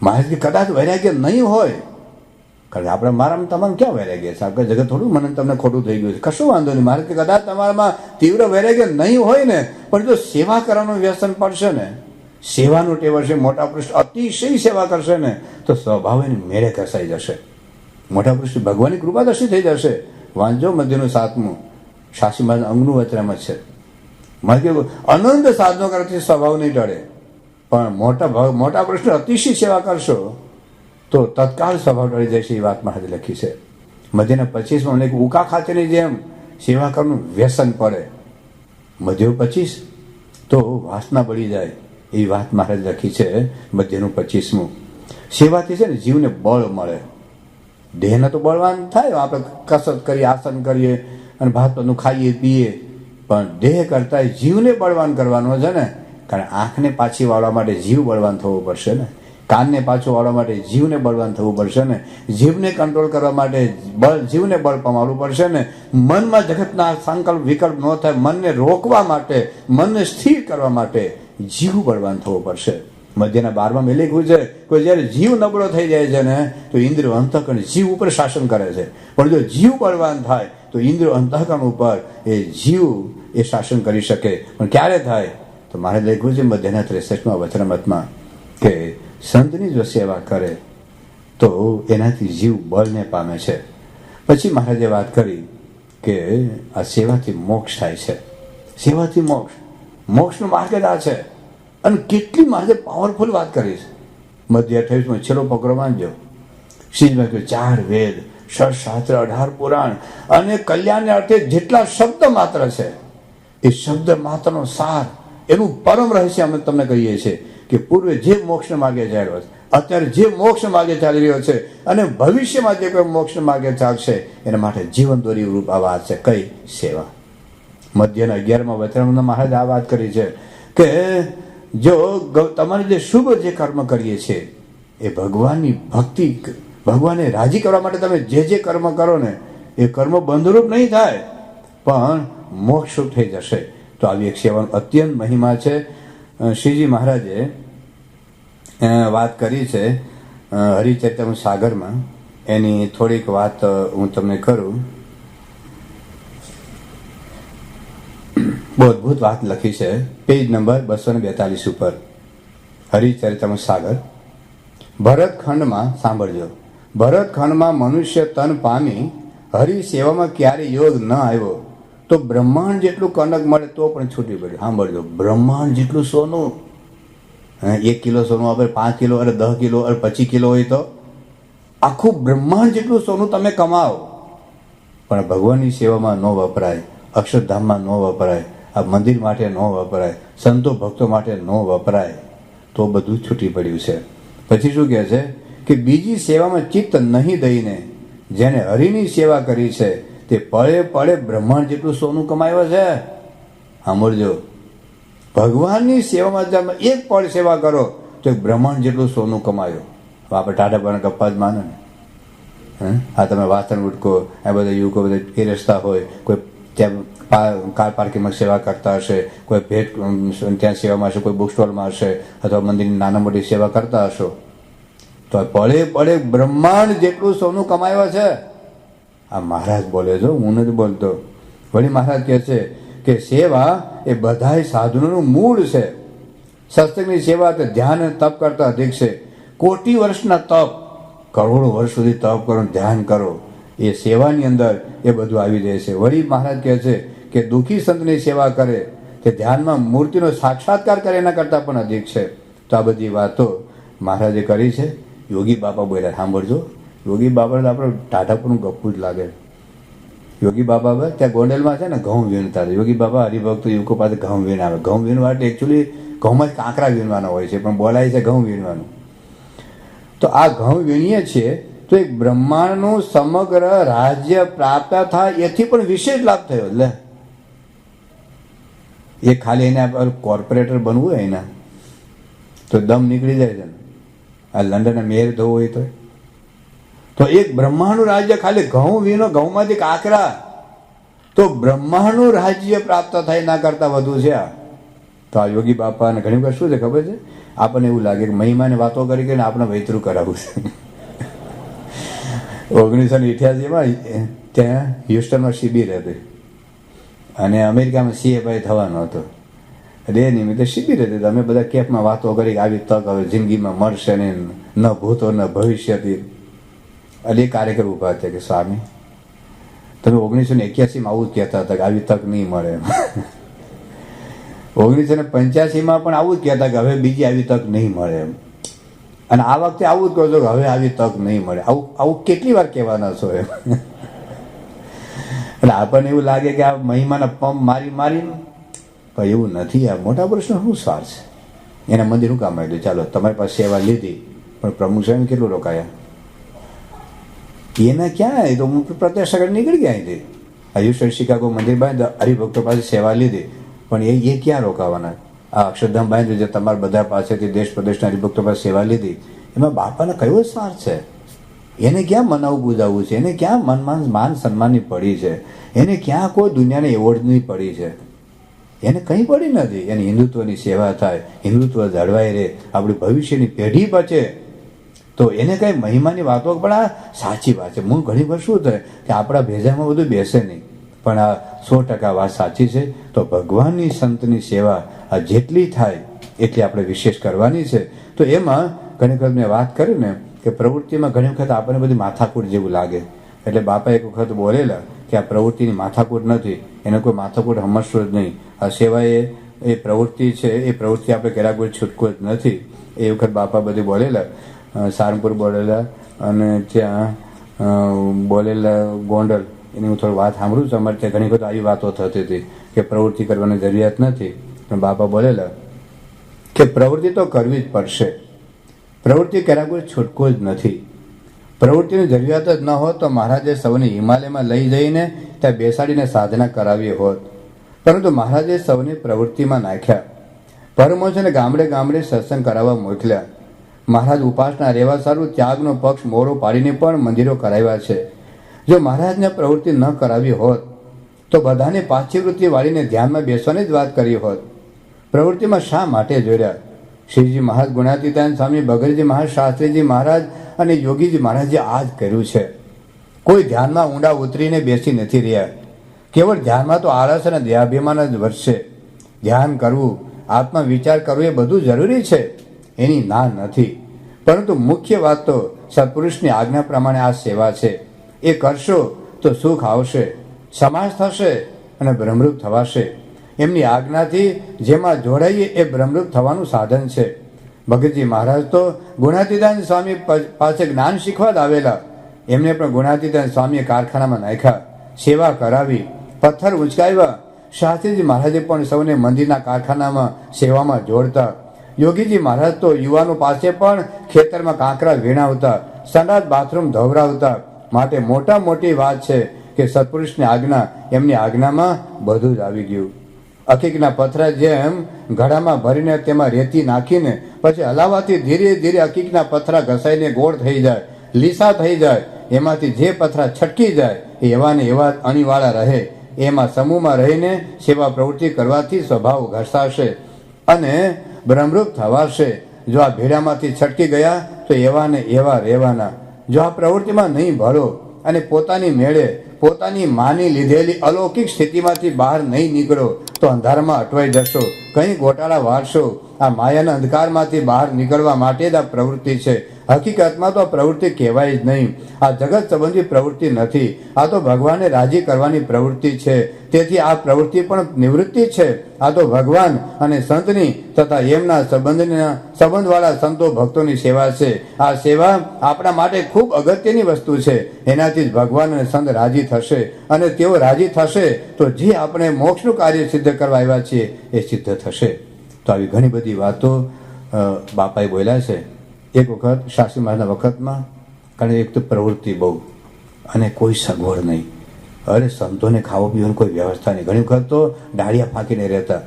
S1: મહારાજ કે કદાચ વૈરાગ્ય નહીં હોય, કારણ કે આપણે મારામાં તમારે ક્યાં વૈરાગ્ય છે? આપણે જગત થોડું મને તમને ખોટું થઈ ગયું છે, કશું વાંધો નહીં. મહારાજ કે કદાચ તમારામાં તીવ્ર વૈરાગ્ય નહીં હોય ને, પણ જો સેવા કરવાનું વ્યસન પડશે ને, સેવાનું ટેવ હશે, મોટા પુરુષ અતિશય સેવા કરશે ને, તો સ્વભાવ એની મેળે ઘસાઈ જશે. મોટા પુરુષ ભગવાનની કૃપા દર્શી થઈ જશે. વાંચજો મધ્યનું 7મું. શાસ્ત્રી મહારાજ અંગનું વચરામાં છે. મારે કેવું, અનંત સાધનો કરવાથી સ્વભાવ નહીં ટળે, પણ મોટા પ્રશ્ન અતિશય સેવા કરશો તો તત્કાળ સ્વભાવ ટળી જશે. એ વાત મહારાજે લખી છે. મધ્યના 25માં મને ઉકા ખાતેની જેમ સેવા કરવાનું વ્યસન પડે. મધ્ય 25 તો વાસના બળી જાય. એ વાત મહારાજ લખી છે મધ્યનું 25મું. સેવાથી છે ને જીવને બળ મળે. દેહને તો બળવાન થાય, આપણે કસરત કરીએ, આસન કરીએ અને ભાત બધું ખાઈએ પીએ, પણ દેહ કરતા જીવને બળવાન કરવાનો છે ને. કારણ આંખને પાછી વાળવા માટે જીવ બળવાન થવું પડશે ને, કાનને પાછું વાળવા માટે જીવને બળવાન થવું પડશે ને, જીભને કંટ્રોલ કરવા માટે જીવને બળ પમાડવું પડશે ને, મનમાં જગતના સંકલ્પ વિકલ્પ ન થાય, મનને રોકવા માટે, મનને સ્થિર કરવા માટે જીવ બળવાન થવું પડશે. મધ્યના 12માં મેં લખ્યું છે કે જ્યારે જીવ નબળો થઈ જાય છે ને તો ઇન્દ્રિયો અંતઃકરણ જીવ ઉપર શાસન કરે છે, પણ જો જીવ બળવાન થાય તો ઇન્દ્રિયો અંતઃકરણ ઉપર એ જીવ એ શાસન કરી શકે. પણ ક્યારે થાય? તો મારે લખ્યું છે મધ્યના 63માં વચનામૃતમાં કે સંતની જો સેવા કરે તો એનાથી જીવ બળને પામે છે. પછી મહારાજે વાત કરી કે આ સેવાથી મોક્ષ થાય છે. સેવાથી મોક્ષનો માર્ગ જ આ છે. અને કેટલી મહારાજે પાવરફુલ વાત કરી છે. મધ્ય 28માં છેલ્લો પકડો વાંચજો. શ્રીજીમાં કહ્યું 4 વેદ શાસ્ત્ર, 18 પુરાણ અને કલ્યાણને અર્થે જેટલા શબ્દ માત્ર છે એ શબ્દ માત્રનો સાર, એનું પરમ રહસ્ય અમે તમને કહીએ છીએ કે પૂર્વે જે મોક્ષ માર્ગે ચાલ્યો છે, અત્યારે જે મોક્ષ માર્ગે ચાલી રહ્યો છે અને ભવિષ્યમાં જે કોઈ મોક્ષ માર્ગે ચાલશે એના માટે જીવન દોરી રૂપ આ વાત છે. કઈ? સેવા. મધ્યના 11મા વચનમાં મહારાજ આ વાત કરી છે કે જો તમારે જે શુભ જે કર્મ કરીએ છીએ એ ભગવાનની ભક્તિ, ભગવાનને રાજી કરવા માટે તમે જે કર્મ કરો ને એ કર્મ બંધરૂપ નહીં થાય પણ મોક્ષરૂપ થઈ જશે. તો આવી એક સેવાનો અત્યંત મહિમા છે. શ્રીજી મહારાજે વાત કરી છે હરિચરિત્ર સાગરમાં, એની થોડીક વાત હું તમને કરું. બહુ અદભુત વાત લખી છે પેજ નંબર 242 ઉપર. હરિચરિત્ર સાગર ભરતખંડમાં સાંભળજો. ભરતખંડમાં મનુષ્ય તન પામી હરિ સેવામાં ક્યારે યોગ ન આવ્યો તો બ્રહ્માંડ જેટલું કનક મળે તો પણ છૂટી પડ્યું. સાંભળજો, બ્રહ્માંડ જેટલું સોનું, 1 કિલો સોનું આપણે 5 કિલો અરે 10 કિલો અરે 25 કિલો હોય તો આખું બ્રહ્માંડ જેટલું સોનું તમે કમાવો પણ ભગવાનની સેવામાં ન વપરાય, અક્ષરધામમાં ન વપરાય, આ મંદિર માટે ન વપરાય, સંતો ભક્તો માટે ન વપરાય તો બધું છૂટી પડ્યું છે. પછી શું કહે છે કે બીજી સેવામાં ચિત્ત નહીં દઈને જેને હરિની સેવા કરી છે તે પળે પળે બ્રહ્માંડ જેટલું સોનું કમાયો છે. સાંભળજો, ભગવાનની સેવામાં તમે એક પળ સેવા કરો તો બ્રહ્માંડ જેટલું સોનું કમાયો. આપણે ટાઢાપાના ગપ્પા જ માને ને. આ તમે વાસણ ઉટકો, આ બધા યુવકો બધા ફેરસતા હોય, કોઈ ત્યાં કાર પાર્કિંગમાં સેવા કરતા હશે, કોઈ ભેટ ત્યાં સેવામાં હશે, કોઈ બુક સ્ટોલમાં હશે અથવા મંદિરની નાના મોટી સેવા કરતા હશો તો પળે પળે બ્રહ્માંડ જેટલું સોનું કમાયો છે. આ મહારાજ બોલે છો, હું નથી બોલતો. વળી મહારાજ કહે છે કે સેવા એ બધાય સાધનોનું મૂળ છે. સત્સંગની સેવા તો ધ્યાન અને તપ કરતા અધિક છે. કોટી વર્ષના તપ, કરોડો વર્ષ સુધી તપ કરો, ધ્યાન કરો, એ સેવાની અંદર એ બધું આવી જાય છે. વળી મહારાજ કહે છે કે દુઃખી સંતની સેવા કરે તે ધ્યાનમાં મૂર્તિનો સાક્ષાત્કાર કરે એના કરતાં પણ અધિક છે. તો આ બધી વાતો મહારાજે કરી છે. યોગી બાપા બોલ્યા, સાંભળજો, યોગી બાપાને આપણે ટાઢાપણું ગપ્પું જ લાગે. યોગી બાબા ત્યાં ગોંડલમાં છે ને ઘઉં વીણતા હતા. યોગી બાબા હરિભક્તો યુવકો પાસે ઘઉં વીણ આવે. ઘઉં વીણવા એટલે એકચ્યુઅલી ઘઉંમાં જ કાંકરા વીણવાનો હોય છે પણ બોલાય છે ઘઉં વીણવાનું. તો આ ઘઉં વીણીએ છીએ તો એક બ્રહ્માંડનું સમગ્ર રાજ્ય પ્રાપ્ત થાય એથી પણ વિશેષ લાભ થયો. એટલે એ ખાલી એને કોર્પોરેટર બનવું હોય એના તો દમ નીકળી જાય છે ને. આ લંડનના મેયર થવું હોય તો એક બ્રહ્માંડનું રાજ્ય ખાલી ઘઉં વીણો, ઘઉંમાંથી કાંકરા, તો બ્રહ્માંડનું રાજ્ય પ્રાપ્ત થાય ના કરતા વધુ છે આ. તો આ યોગી બાપાને ઘણી વખત શું છે ખબર છે, આપણને એવું લાગે કે મહિમાને વાતો કરી કરીને આપણે વૈતરું કરાવવું છે. 1988માં ત્યાં હ્યુસ્ટનમાં શિબિર હતી અને અમેરિકામાં CFI થવાનો હતો. એ નિમિત્તે શિબિર હતી. અમે બધા કેફમાં વાતો કરી કે આવી તક હવે જિંદગીમાં મળશે ને, ન ભૂતો ન ભવિષ્યથી. એટલે એ કાર્યકર ઉભા થયા કે સ્વામી તમે 1981માં આવું જ કહેતા હતા કે આવી તક નહીં મળે. 1985માં પણ આવું જ કહેતા કે હવે બીજી આવી તક નહીં મળે એમ. અને આ વખતે આવું જ કહો છો કે હવે આવી તક નહીં મળે. આવું કેટલી વાર કહેવાના છો એમ. એટલે આપણને એવું લાગે કે આ મહિમાના પંપ મારીને પણ એવું નથી. આ મોટા પુરુષનો શું સ્વાર છે? એના મંદિર શું કામ આવ્યું? ચાલો તમારી પાસે સેવા લીધી પણ પ્રમુખ સાહેબ કેટલું રોકાયા? એને ક્યાં? એ તો પ્રત્યક્ષ આગળ નીકળી ગયા અહીંથી. આ હ્યુસ્ટન શિકાગો મંદિર બાંધ, હરિભક્તો પાસે સેવા લીધી પણ એ ક્યાં રોકાવાના? આ અક્ષરધામ બાંધ્યું જે તમારા બધા પાસેથી દેશ પ્રદેશના હરિભક્તો પાસે સેવા લીધી, એમાં બાપાને કયો સાર છે? એને ક્યાં મનાવવું બુજાવવું છે? એને ક્યાં માન સન્માનની પડી છે? એને ક્યાં કોઈ દુનિયાને એવોર્ડની પડી છે? એને કંઈ પડી નથી. એની હિન્દુત્વની સેવા થાય, હિન્દુત્વ જળવાઈ રહે, આપણી ભવિષ્યની પેઢી બચે, તો એને કંઈ મહિમાની વાતો પણ આ સાચી વાત છે. હું ઘણી વાર શું થાય કે આપણા ભેજામાં બધું બેસે નહીં પણ આ 100% વાત સાચી છે. તો ભગવાનની સંતની સેવા આ જેટલી થાય એટલી આપણે વિશેષ કરવાની છે. તો એમાં ઘણી વખત મેં વાત કરી ને કે પ્રવૃત્તિમાં ઘણી વખત આપણને બધી માથાકૂટ જેવું લાગે. એટલે બાપા એક વખત બોલેલા કે આ પ્રવૃત્તિની માથાકૂટ નથી, એને કોઈ માથાકૂટ સમજશો જ નહીં. આ સેવા એ પ્રવૃત્તિ છે, એ પ્રવૃત્તિ આપણે કર્યા કોઈ છૂટકો જ નથી. એ વખત બાપા બધી બોલેલા, સારંગપુર બોલેલા અને ત્યાં બોલેલા ગોંડલ એની હું થોડી વાત સાંભળું છું. અમારે ત્યાં ઘણી બધી આવી વાતો થતી હતી કે પ્રવૃત્તિ કરવાની જરૂરિયાત નથી, પણ બાપા બોલેલા કે પ્રવૃત્તિ તો કરવી જ પડશે. પ્રવૃત્તિ કર્યા કોઈ છૂટકો જ નથી. પ્રવૃત્તિની જરૂરિયાત જ ન હોત તો મહારાજે સૌને હિમાલયમાં લઈ જઈને ત્યાં બેસાડીને સાધના કરાવી હોત, પરંતુ મહારાજે સૌને પ્રવૃત્તિમાં નાખ્યા. પરમહંસોને ગામડે ગામડે સત્સંગ કરાવવા મોકલ્યા. મહારાજ ઉપાસના રહેવા સારું ત્યાગનો પક્ષ મોરો પાડીને પણ મંદિરો કરાવ્યા છે. જો મહારાજને પ્રવૃત્તિ ન કરાવી હોત તો બધાને પાછી વૃત્તિ વાળીને ધ્યાનમાં બેસવાની જ વાત કરી હોત. પ્રવૃત્તિમાં શા માટે જોડ્યા? શ્રીજી મહારાજ, ગુણાતીતાનંદ સ્વામી, ભગતજી મહારાજ, શાસ્ત્રીજી મહારાજ અને યોગીજી મહારાજે આ જ કર્યું છે. કોઈ ધ્યાનમાં ઊંડા ઉતરીને બેસી નથી રહ્યા. કેવળ ધ્યાનમાં તો આળસ અને દેહાભિમાન જ વધશે. ધ્યાન કરવું, આત્મા વિચાર કરવો એ બધું જરૂરી છે, એની ના નથી, પરંતુ મુખ્ય વાત તો સત્પુરુષની આજ્ઞા પ્રમાણે આ સેવા છે. એ કરશો તો સુખ આવશે, સમાજ થશે અને બ્રહ્મરૂપ થવાશે. એમની આજ્ઞાથી જેમાં જોડાઈએ એ બ્રહ્મરૂપ થવાનું સાધન છે. ભગતજી મહારાજ તો ગુણાતીતાનંદ સ્વામી પાસે જ્ઞાન શીખવા જ આવેલા. એમને પણ ગુણાતીતાનંદ સ્વામીએ કારખાનામાં નાખ્યા, સેવા કરાવી, પથ્થર ઉંચકાવ્યા. શાસ્ત્રીજી મહારાજે પણ સૌને મંદિરના કારખાનામાં સેવામાં જોડતા. યોગીજી મહારાજ તો યુવાનો પાસે પણ ખેતરમાં કાંકરા વીણાવતા, સંડાસ બાથરૂમ ધોવરાવતા. માટે મોટા મોટી વાત છે કે સત્પુરુષની આજ્ઞા, એમની આજ્ઞામાં બધું જ આવી ગયું. અકીકના પથરા જેમ ઘડામાં ભરીને તેમાં રેતી નાખીને પછી હલાવાથી ધીરે ધીરે અકીકના પથરા ઘસાઈને ગોળ થઈ જાય, લીસા થઈ જાય. એમાંથી જે પથરા છટકી જાય એ એવા ને એવા અણીવાળા રહે. એમાં સમૂહમાં રહીને સેવા પ્રવૃત્તિ કરવાથી સ્વભાવ ઘસાશે અને બ્રહ્મરૂપ થવાશે. જો આ ભેડામાંથી છટકી ગયા તો એવા ને એવા રહેવાના. જો આ પ્રવૃત્તિમાં નહીં ભળો અને પોતાની મેળે પોતાની માની લીધેલી અલૌકિક સ્થિતિમાંથી બહાર નહીં નીકળો તો અંધારામાં અટવાઈ જશો, કંઈ ગોટાળા વાળશો. આ માયાના અંધકારમાંથી બહાર નીકળવા માટે જ આ પ્રવૃત્તિ છે. હકીકતમાં તો આ પ્રવૃત્તિ કહેવાય જ નહીં. આ જગત સંબંધી પ્રવૃત્તિ નથી, આ તો ભગવાનને રાજી કરવાની પ્રવૃત્તિ છે. તેથી આ પ્રવૃત્તિ પણ નિવૃત્તિ છે. આ તો ભગવાન અને સંતની તથા એમના સંબંધવાળા સંતો ભક્તોની સેવા છે. આ સેવા આપણા માટે ખૂબ અગત્યની વસ્તુ છે. એનાથી જ ભગવાન અને સંત રાજી થશે અને તેઓ રાજી થશે તો જે આપણે મોક્ષનું કાર્ય સિદ્ધ કરવા આવ્યા છીએ એ સિદ્ધ થશે. તો આવી ઘણી બધી વાતો બાપાએ બોલ્યા છે. એક વખત શાસ્ત્રી મહારાજના વખતમાં, કારણ એક તો પ્રવૃત્તિ બહુ અને કોઈ સગવડ નહીં. અરે સંતોને ખાવા પીવાની કોઈ વ્યવસ્થા નહીં. ઘણી વખત તો ડાળિયા ફાંકીને રહેતા,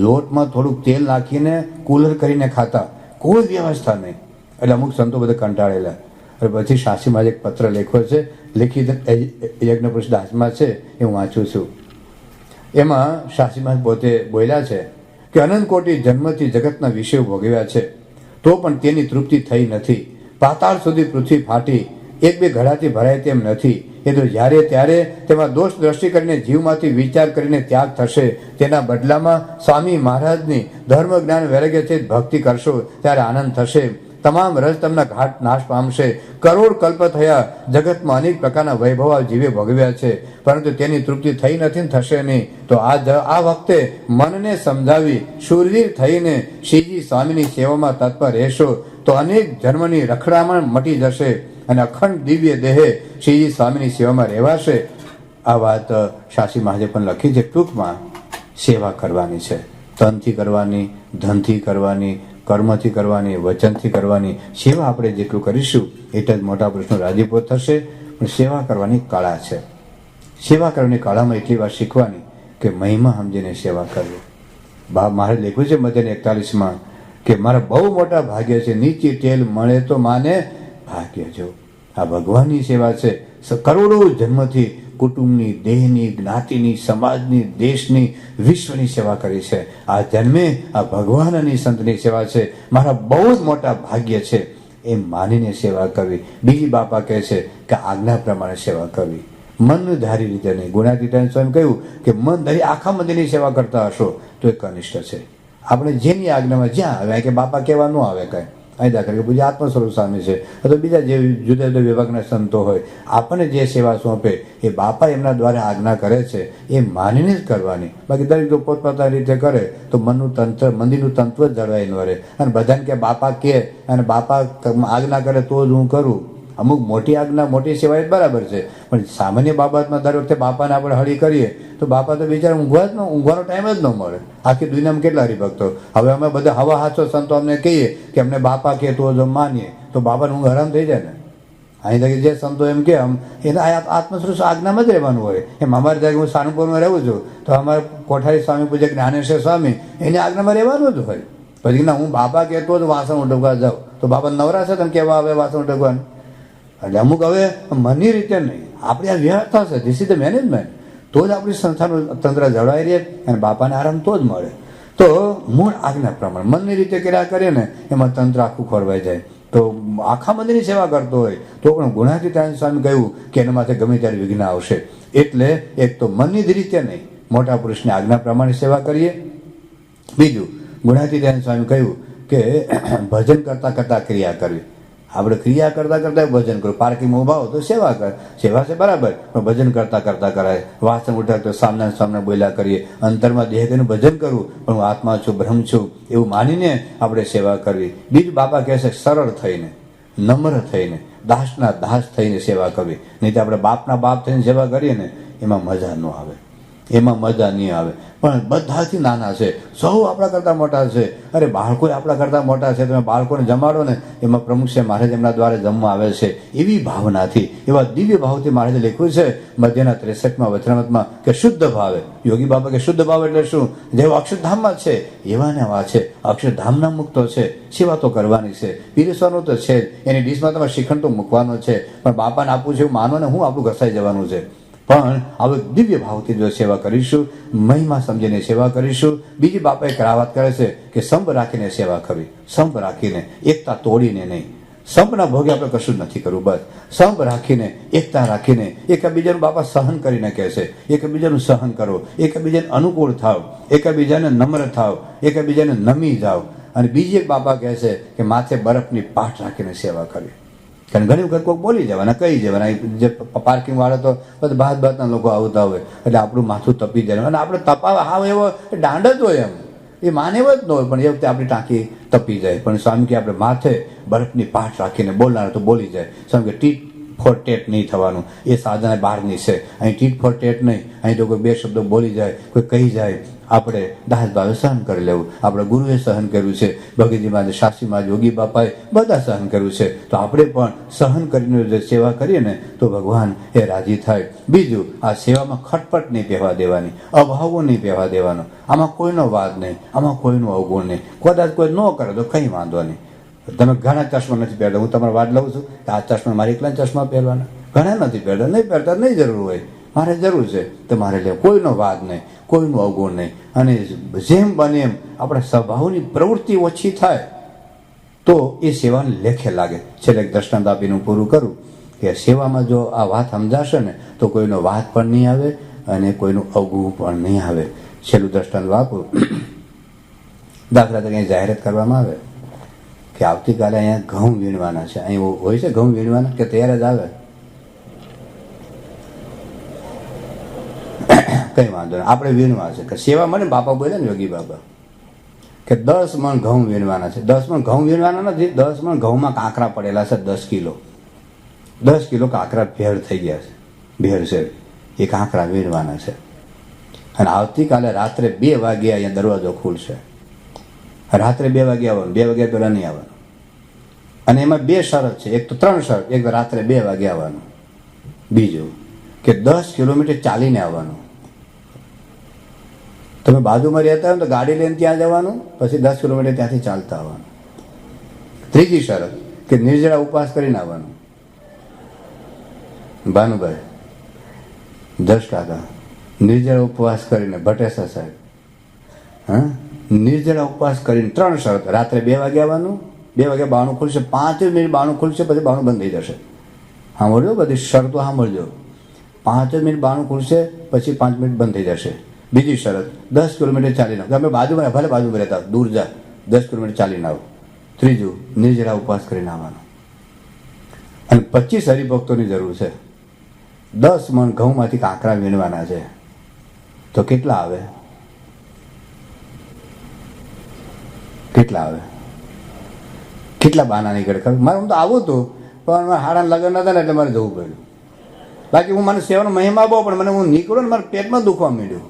S1: લોટમાં થોડુંક તેલ નાખીને કુલર કરીને ખાતા, કોઈ વ્યવસ્થા નહીં. એટલે અમુક સંતો બધા કંટાળેલા. અને પછી શાસ્ત્રી મહારાજે એક પત્ર લખ્યો છે, લેખિત યજ્ઞપુરુષ દાસમાં છે, એ હું વાંચું છું. એમાં શાસ્ત્રી મહારાજ પોતે બોલ્યા છે કે અનંત કોટી જન્મથી જગતના વિષયો ભોગવ્યા છે તો પણ તેની તૃપ્તિ થઈ નથી. પાતાળ સુધી પૃથ્વી ફાટી, એક બે ઘડાથી ભરાય તેમ નથી. એ તો જ્યારે ત્યારે તેમાં દોષ દ્રષ્ટિ કરીને જીવમાંથી વિચાર કરીને ત્યાગ થશે. તેના બદલામાં સ્વામી મહારાજની ધર્મ જ્ઞાન વૈરાગ્યથી ભક્તિ કરશો ત્યારે આનંદ થશે. તમામ રસ તમને ઘાટ નાશ પામશે. કરોડ કલ્પ થયા, જગતમાં અનેક પ્રકારના વૈભવ જીવે ભોગવ્યા છે, પરંતુ તેની તૃપ્તિ થઈ નથી ને થશે નહીં. તો આ વખતે મનને સમજાવી શૂરવીર થઈને શ્રીજી સ્વામીની સેવામાં તત્પર રહેશો તો અનેક જન્મની રખડામણ મટી જશે અને અખંડ દિવ્ય દેહે શ્રીજી સ્વામીની સેવામાં રહેવાશે. આ વાત શાસ્ત્રી મહારાજે પણ લખી છે. ટૂંકમાં સેવા કરવાની છે, તનથી કરવાની, ધનથી કરવાની, કર્મથી કરવાની, વચનથી કરવાની. સેવા આપણે જેટલું કરીશું એટલે જ મોટા પુરુષનો રાજીપો થશે. પણ સેવા કરવાની કળા છે. સેવા કરવાની કળામાં એટલી વાર શીખવાની કે મહિમા સમજીને સેવા કરવી. મારે લખ્યું છે મધ્યને 41માં કે મારા બહુ મોટા ભાગ્ય છે, નીચી ટેલ મળે તો માને ભાગ્ય જો. આ ભગવાનની સેવા છે. કરોડો જન્મથી કુટુંબની, દેહની, જ્ઞાતિની, સમાજની, દેશની, વિશ્વની સેવા કરી છે. આ જન્મે આ ભગવાન અને સંતની સેવા છે. મારા બહુ જ મોટા ભાગ્ય છે એમ માનીને સેવા કરવી. બીજી બાપા કહે છે કે આજ્ઞા પ્રમાણે સેવા કરવી, મન ધારી રીતે નહીં. ગુણાતીતાનંદ સ્વામી કહ્યું કે મન ધારી આખા મંદિરની સેવા કરતા હશો તો એ કનિષ્ઠ છે. આપણે જેની આજ્ઞામાં જ્યાં આવે કે બાપા કહેવા ન આવે કાંઈ, અહીં દાખલ કે પૂજા આત્મ સ્વરૂપ સ્વામી છે અથવા બીજા જે જુદા જુદા વિભાગના સંતો હોય, આપણને જે સેવા સોંપે એ બાપા એમના દ્વારા આજ્ઞા કરે છે એ માનીને જ કરવાની. બાકી દરેક જો પોતપોતાની રીતે કરે તો મનનું તંત્ર, મંદિરનું તંત્ર જ જળવાઈ ન રહે. અને બધાને કે બાપા કે અને બાપા આજ્ઞા કરે તો જ હું કરું, અમુક મોટી આજ્ઞા મોટી સેવા એ બરાબર છે, પણ સામાન્ય બાબતમાં દર વખતે બાપાને આપણે હળી કરીએ તો બાપા તો બિચારા ઊંઘવાનો ટાઈમ જ ન મળે. આખી દુનિયામાં કેટલા હરિભક્તો. હવે અમે બધા હવા હાચો સંતો અમને કહીએ કે અમને બાપા કે તો જો માનીએ તો બાપાને ઊંઘ હરામ થઈ જાય ને. અહીં તક જે સંતો એમ કે એને આત્મશ્રુષ આજ્ઞામાં જ રહેવાનું હોય. એમ અમારે ત્યાં હું સાનુપુરમાં રહું છું તો અમારે કોઠારી સ્વામી પૂજક જ્ઞાનેશ્વર સ્વામી એની આજ્ઞામાં રહેવાનું જ હોય. પછી ના હું બાપા કહેતો જ વાસણ ઉટકવા જાઉં તો બાપા નવરા છે તમે કેવા આવે વાસણ ઉટકવાનું. એટલે અમુક હવે મનની રીતે નહીં, આપણી આ વ્યવસ્થા છે, ધીસ ઇઝ ધ મેનેજમેન્ટ. તો જ આપણી સંસ્થાનું તંત્ર જળવાઈ રહે અને બાપાને આરામ તો જ મળે. તો મૂળ આજ્ઞા પ્રમાણે મનની રીતે કર્યા કરીએ ને એમાં તંત્ર આખું ખોરવાઈ જાય. તો આખા મંદિરની સેવા કરતો હોય તો પણ ગુણાતીતાનંદ સ્વામી કહ્યું કે એના માથે ગમે ત્યારે વિઘ્ન આવશે. એટલે એક તો મનની જ રીતે નહીં, મોટા પુરુષની આજ્ઞા પ્રમાણે સેવા કરીએ. બીજું ગુણાતીતાનંદ સ્વામી કહ્યું કે ભજન કરતા કરતા ક્રિયા કરવી. આપણે ક્રિયા કરતા કરતા ભજન કરું, પાર્કિંગમાં ઉભા હો તો સેવા કર, સેવા છે બરાબર, પણ ભજન કરતા કરતા કરાય. વાસણ ઉઠાવતો સામને બોલ્યા કરીએ, અંતરમાં દેહ તેનું ભજન કરવું, પણ હું આત્મા છું, બ્રહ્મ છું એવું માનીને આપણે સેવા કરવી. બીજું બાપા કહે છે સરળ થઈને, નમ્ર થઈને, દાસના દાસ થઈને સેવા કરવી. નહીં તો આપણે બાપના બાપ થઈને સેવા કરીએ ને એમાં મજા ન આવે, એમાં મજા નહીં આવે. પણ બધાથી નાના છે, સૌ આપણા કરતાં મોટા છે. અરે બાળકો આપણા કરતાં મોટા છે, તમે બાળકોને જમાડો ને એમાં પ્રમુખ છે મહારાજ એમના દ્વારા જમવા આવે છે એવી ભાવનાથી, એવા દિવ્ય ભાવથી મહારાજે લખ્યું છે મધ્યના 63માં વચનામૃતમાં કે શુદ્ધ ભાવે. યોગી બાબા કે શુદ્ધ ભાવ એટલે શું? જેવા અક્ષરધામમાં છે એવા ને એવા છે, અક્ષરધામના મુક્તો છે, સેવા તો કરવાની છે, પીરસવાનું તો છે જ, એની ડીશમાં તમારે શ્રીખંડ તો મૂકવાનો છે, પણ બાપાને આપવું છે એવું માનો ને હું આપણું ઘસાઈ જવાનું છે. પણ હવે દિવ્ય ભાવથી જો સેવા કરીશું, મહિમા સમજીને સેવા કરીશું. બીજી બાપા એક રાવત કરે છે કે સંપ રાખીને સેવા કરવી, સંપ રાખીને, એકતા તોડીને નહીં. સંપના ભોગે આપણે કશું જ નથી કરવું, બસ સંપ રાખીને, એકતા રાખીને, એકબીજાનું બાપા સહન કરીને કહે છે, એકબીજાનું સહન કરો, એકબીજાને અનુકૂળ થાવ, એકબીજાને નમ્ર થાવ, એકબીજાને નમી જાઓ. અને બીજી એક બાપા કહે છે કે માથે બરફની પાટ રાખીને સેવા કરવી. કારણ ઘણી વખત કોઈ બોલી જવાના, કહી જવાના, જે પાર્કિંગ વાળા તો બધા બહારના લોકો આવતા હોય એટલે આપણું માથું તપી જાય. અને આપણે તપાવા હાવ એવો દાંડ જ હોય, એમ એ માને જ ન હોય, પણ એ વખતે આપણી ટાંકી તપી જાય. પણ સ્વામી કે આપણે માથે બરફની પાટ રાખીને બોલનાર તો બોલી જાય. સ્વામી કે ટીટ ફોર ટેટ નહીં થવાનું, એ સાધના બહારની છે. અહીં ટીટ ફોર ટેટ નહીં, અહીં તો કોઈ બે શબ્દો બોલી જાય, કોઈ કહી જાય, આપણે દાસ ભાવે સહન કરી લેવું. આપણા ગુરુએ સહન કર્યું છે, ભગતજીમાં, શાસ્ત્રીમાં, યોગી બાપાએ બધા સહન કર્યું છે. તો આપણે પણ સહન કરીને જો સેવા કરીએ ને તો ભગવાન એ રાજી થાય. બીજું, આ સેવામાં ખટપટ નહીં પહેવા દેવાની, અભાવો નહીં પહેવા દેવાનો. આમાં કોઈનો વાદ નહીં, આમાં કોઈનું અવગુણ નહીં. કદાચ કોઈ ન કરે તો કંઈ વાંધો નહીં. તમે ઘણા ચશ્મા નથી પહેરતા, હું તમારો વાદ લઉં છું કે આ ચશ્મા મારે એકલા ચશ્મા પહેરવાના, ઘણા નથી પહેરતા, નહીં પહેરતા, નહીં જરૂર હોય, મારે જરૂર છે તો મારે લેવું. કોઈનો વાદ નહીં, કોઈનું અવગુણ નહીં. અને જેમ બને એમ આપણા સ્વભાવની પ્રવૃત્તિ ઓછી થાય તો એ સેવાને લેખે લાગે. છેલ્લે એક દ્રષ્ટાંત આપીને હું પૂરું કરું કે સેવામાં જો આ વાત સમજાશે ને તો કોઈનો વાદ પણ નહીં આવે અને કોઈનું અવગુણ પણ નહીં આવે. છેલ્લું દ્રષ્ટાંત વાપરું. દાખલા તરીકે જાહેરાત કરવામાં આવે કે આવતીકાલે અહીંયા ઘઉં વીણવાના છે. અહીં હોય છે ઘઉં વીણવાના કે તૈયાર જ આવે, કઈ વાંધો નહીં, આપણે વીણવા છે કે સેવા મને બાપા બોલે ને યોગી બાબા કે 10 મણ ઘઉં વીણવાના છે. 10 મણ ઘઉં વીણવાના નથી, 10 મણ ઘઉંમાં કાંકરા પડેલા છે, 10 કિલો, 10 કિલો કાંકરા ભેળ થઈ ગયા છે, ભેળ છે, એ કાંકરા વીણવાના છે. અને આવતીકાલે રાત્રે 2 વાગે અહીંયા દરવાજો ખુલશે. રાત્રે 2 વાગે આવવાનું, 2 વાગ્યા પહેલા નહીં આવવાનું. અને એમાં 2 શરત છે, એક તો 3 શરત, એક તો રાત્રે 2 વાગે આવવાનું, બીજું કે 10 કિલોમીટર ચાલીને આવવાનું. તમે બાજુમાં રહેતા હોય તો ગાડી લઈને ત્યાં જવાનું, પછી 10 કિલોમીટર ત્યાંથી ચાલતા આવવાનું. ત્રીજી શરત કે નિર્જળા ઉપવાસ કરીને આવવાનું. ભાનુભાઈ, દસ કાકા નિર્જળા ઉપવાસ કરીને, ભટેસા સાહેબ, હા, નિર્જળા ઉપવાસ કરીને 3 શરત. રાત્રે 2 વાગે આવવાનું, 2 વાગે બાણું ખુલશે, 5 મિનિટ બાણું ખુલશે, પછી બાણું બંધ થઈ જશે. સાંભળજો, બધી શરતો સાંભળજો. 5 મિનિટ બાણું ખુલશે, પછી 5 મિનિટ બંધ થઈ જશે. બીજી શરત 10 કિલોમીટર ચાલીને આવો. તમે બાજુમાં, ભલે બાજુમાં રહેતા દૂર જા, 10 કિલોમીટર ચાલીને આવો. ત્રીજું, નિર્જળા ઉપવાસ કરીને આવવાનું. અને 25 હરિભક્તોની જરૂર છે. 10 મણ ઘઉંમાંથી કાંકરા વીણવાના છે. તો કેટલા આવે? કેટલા આવે? કેટલા બાના નીકળે? મારે હું તો આવું હતું પણ મારા હાડા લગ્ન હતા ને એટલે મારે જવું પડ્યું. બાકી હું મને સેવાનો મહિમા બહુ, પણ મને હું નીકળું ને મારા પેટમાં દુખવા માંડ્યું.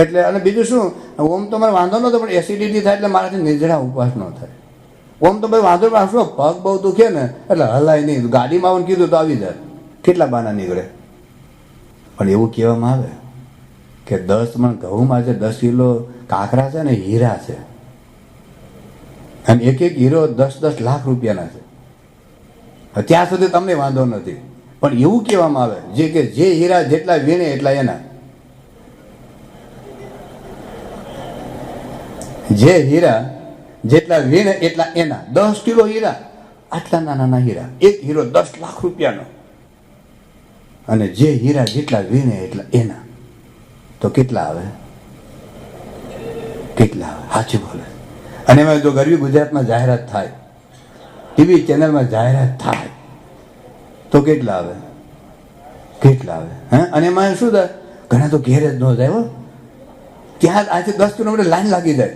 S1: એટલે અને બીજું શું, ઓમ તો મને વાંધો નહોતો, પણ એસિડિટી થાય એટલે મારાથી નિર્જળા ઉપવાસ ન થાય. ઓમ તો ભાઈ વાંધો પણ શું, પગ બહુ દુખે ને એટલે હલાય નહીં. ગાડીમાં આવું કીધું તો આવી જાય, કેટલા બાના નીકળે. પણ એવું કહેવામાં આવે કે 10 મણ ઘઉંમાં છે 10 કિલો કાંકરા છે ને હીરા છે, અને એક એક હીરો 10-10 લાખ રૂપિયાના છે. ત્યાં સુધી તમને વાંધો નથી, પણ એવું કહેવામાં આવે જે હીરા જેટલા વીણે એટલા એના. જે હીરા જેટલા વીણે એટલા એના. 10 કિલો હીરા, આટલા નાના હીરા, એક હીરો 10 લાખ રૂપિયાનો. અને જે હીરા જેટલા વીણે એટલા એના. તો કેટલા આવે? કેટલા આવે? સાચું બોલે. અને એમાં જો ગરવી ગુજરાતમાં જાહેરાત થાય, ટીવી ચેનલમાં જાહેરાત થાય, તો કેટલા આવે? કેટલા આવે? હે? અને એમાં શું થાય, ઘણા તો ઘેર જ ન જાય હો, ત્યાં આજે 10 કિલોમીટર લાઈન લાગી જાય,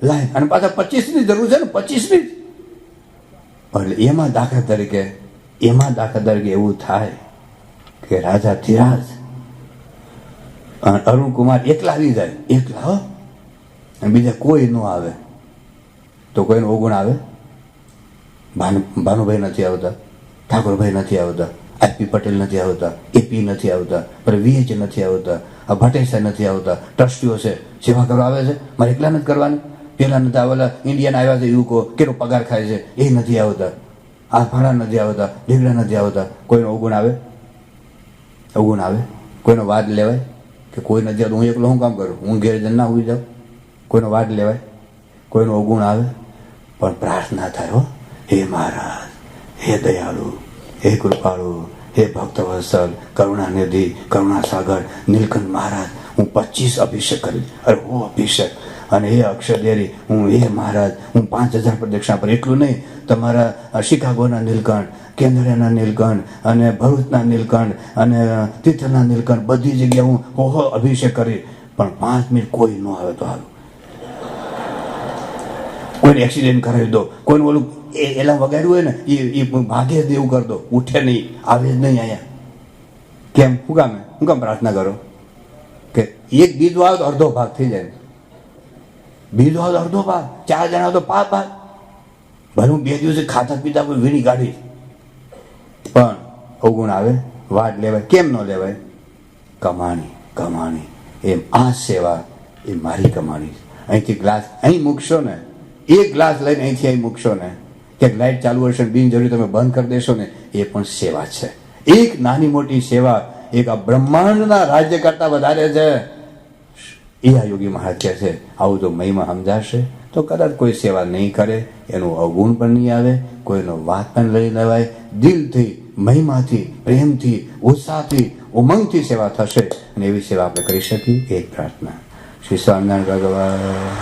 S1: લાઈન. અને પાછા 25ની જરૂર છે ને, 25ની જ. એટલે એમાં દાખલા તરીકે એવું થાય કે રાજા ધીરાજ અને અરુણ કુમાર એકલા આવી જાય, એકલા હો, અને બીજા કોઈ ન આવે, તો કોઈનો અવગુણ આવે? ભાનુભાઈ નથી આવતા, ઠાકોરભાઈ નથી આવતા, આઈપી પટેલ નથી આવતા, એપી નથી આવતા, વીએચ નથી આવતા, ભટ્ટેસા નથી આવતા, ટ્રસ્ટીઓ છે, સેવા કરવા આવે છે, મારે એકલા નથી કરવાની. પેલા નથી આવેલા, ઇન્ડિયન આવ્યા છે યુકો, કેટલો પગાર ખાય છે, એ નથી આવતા, આ ભાડા નથી આવતા, ઢીગડા નથી આવતા. કોઈનો અવગુણ આવે? અવગુણ આવે? કોઈનો વાદ લેવાય? કે કોઈ નથી આવતું, હું એકલો શું કામ કરું, હું ઘેર જઈને ના હોઈ જાઉં? કોઈનો વાદ લેવાય? કોઈનો અવગુણ આવે? પણ પ્રાર્થના થાય હો, હે મહારાજ, હે દયાળુ, હે કૃપાળુ, હે ભક્તવત્સલ, કરુણાનિધિ, કરુણાસાગર, નીલકંઠ મહારાજ, હું 25 અભિષેક કરી, અરે હું અભિષેક. અને હે અક્ષરદેરી, હું હે મહારાજ, હું 5000 પ્રદક્ષિણા પર. એટલું નહીં, તમારા શિકાગોના નીલકંઠ, કેન્દ્રના નીલકંઠ, અને ભરૂચના નીલકંઠ, અને તિથલના નીલકંઠ, બધી જગ્યાએ હું ઓહો અભિષેક કરી. પણ 5 મિનિટ કોઈ ન આવે તો હારું. કોઈને એક્સિડન્ટ કરાવી દો, કોઈને ઓલું એલા વગાડ્યું હોય ને એ ભાગે જ એવું કરી દો, ઉઠે નહીં, આવે જ નહીં અહીંયા. કેમ? શું કામ પ્રાર્થના કરો? કે એક બીજો આવે તો અડધો ભાગ થઈ જાય, બીજો આવે તો અડધો ભાગ, 4 જણા તો 5 ભાગ. ભલે હું 2 દિવસે ખાતા પીતા કોઈ વીણી કાઢી, પણ અવગુણ આવે? વાડ લેવાય? કેમ ન લેવાય? કમાણી. એમ આ સેવા એ મારી કમાણી. અહીંથી ગ્લાસ અહીં મૂકશો ને, એક ગ્લાસ લઈને અહીંથી અહીં મૂકશો ને, ક્યાંક લાઇટ ચાલુ હશે, બિનજરૂરી તમે બંધ કરી દેશો ને, એ પણ સેવા છે. એક નાની મોટી સેવા એક આ બ્રહ્માંડના રાજ્ય કરતા વધારે છે. એ આ યોગી મહારાજ કહે છે, આવું જો મહિમા સમજાશે તો કદાચ કોઈ સેવા નહીં કરે, એનું અવગુણ પણ નહીં આવે, કોઈનો વાત પણ લઈ લેવાય. દિલથી, મહિમાથી, પ્રેમથી, ઉત્સાહથી, ઉમંગથી સેવા થશે, અને એવી સેવા આપણે કરી શકીએ. એક પ્રાર્થના. શ્રી સ્વામિનારાયણ ભગવાન.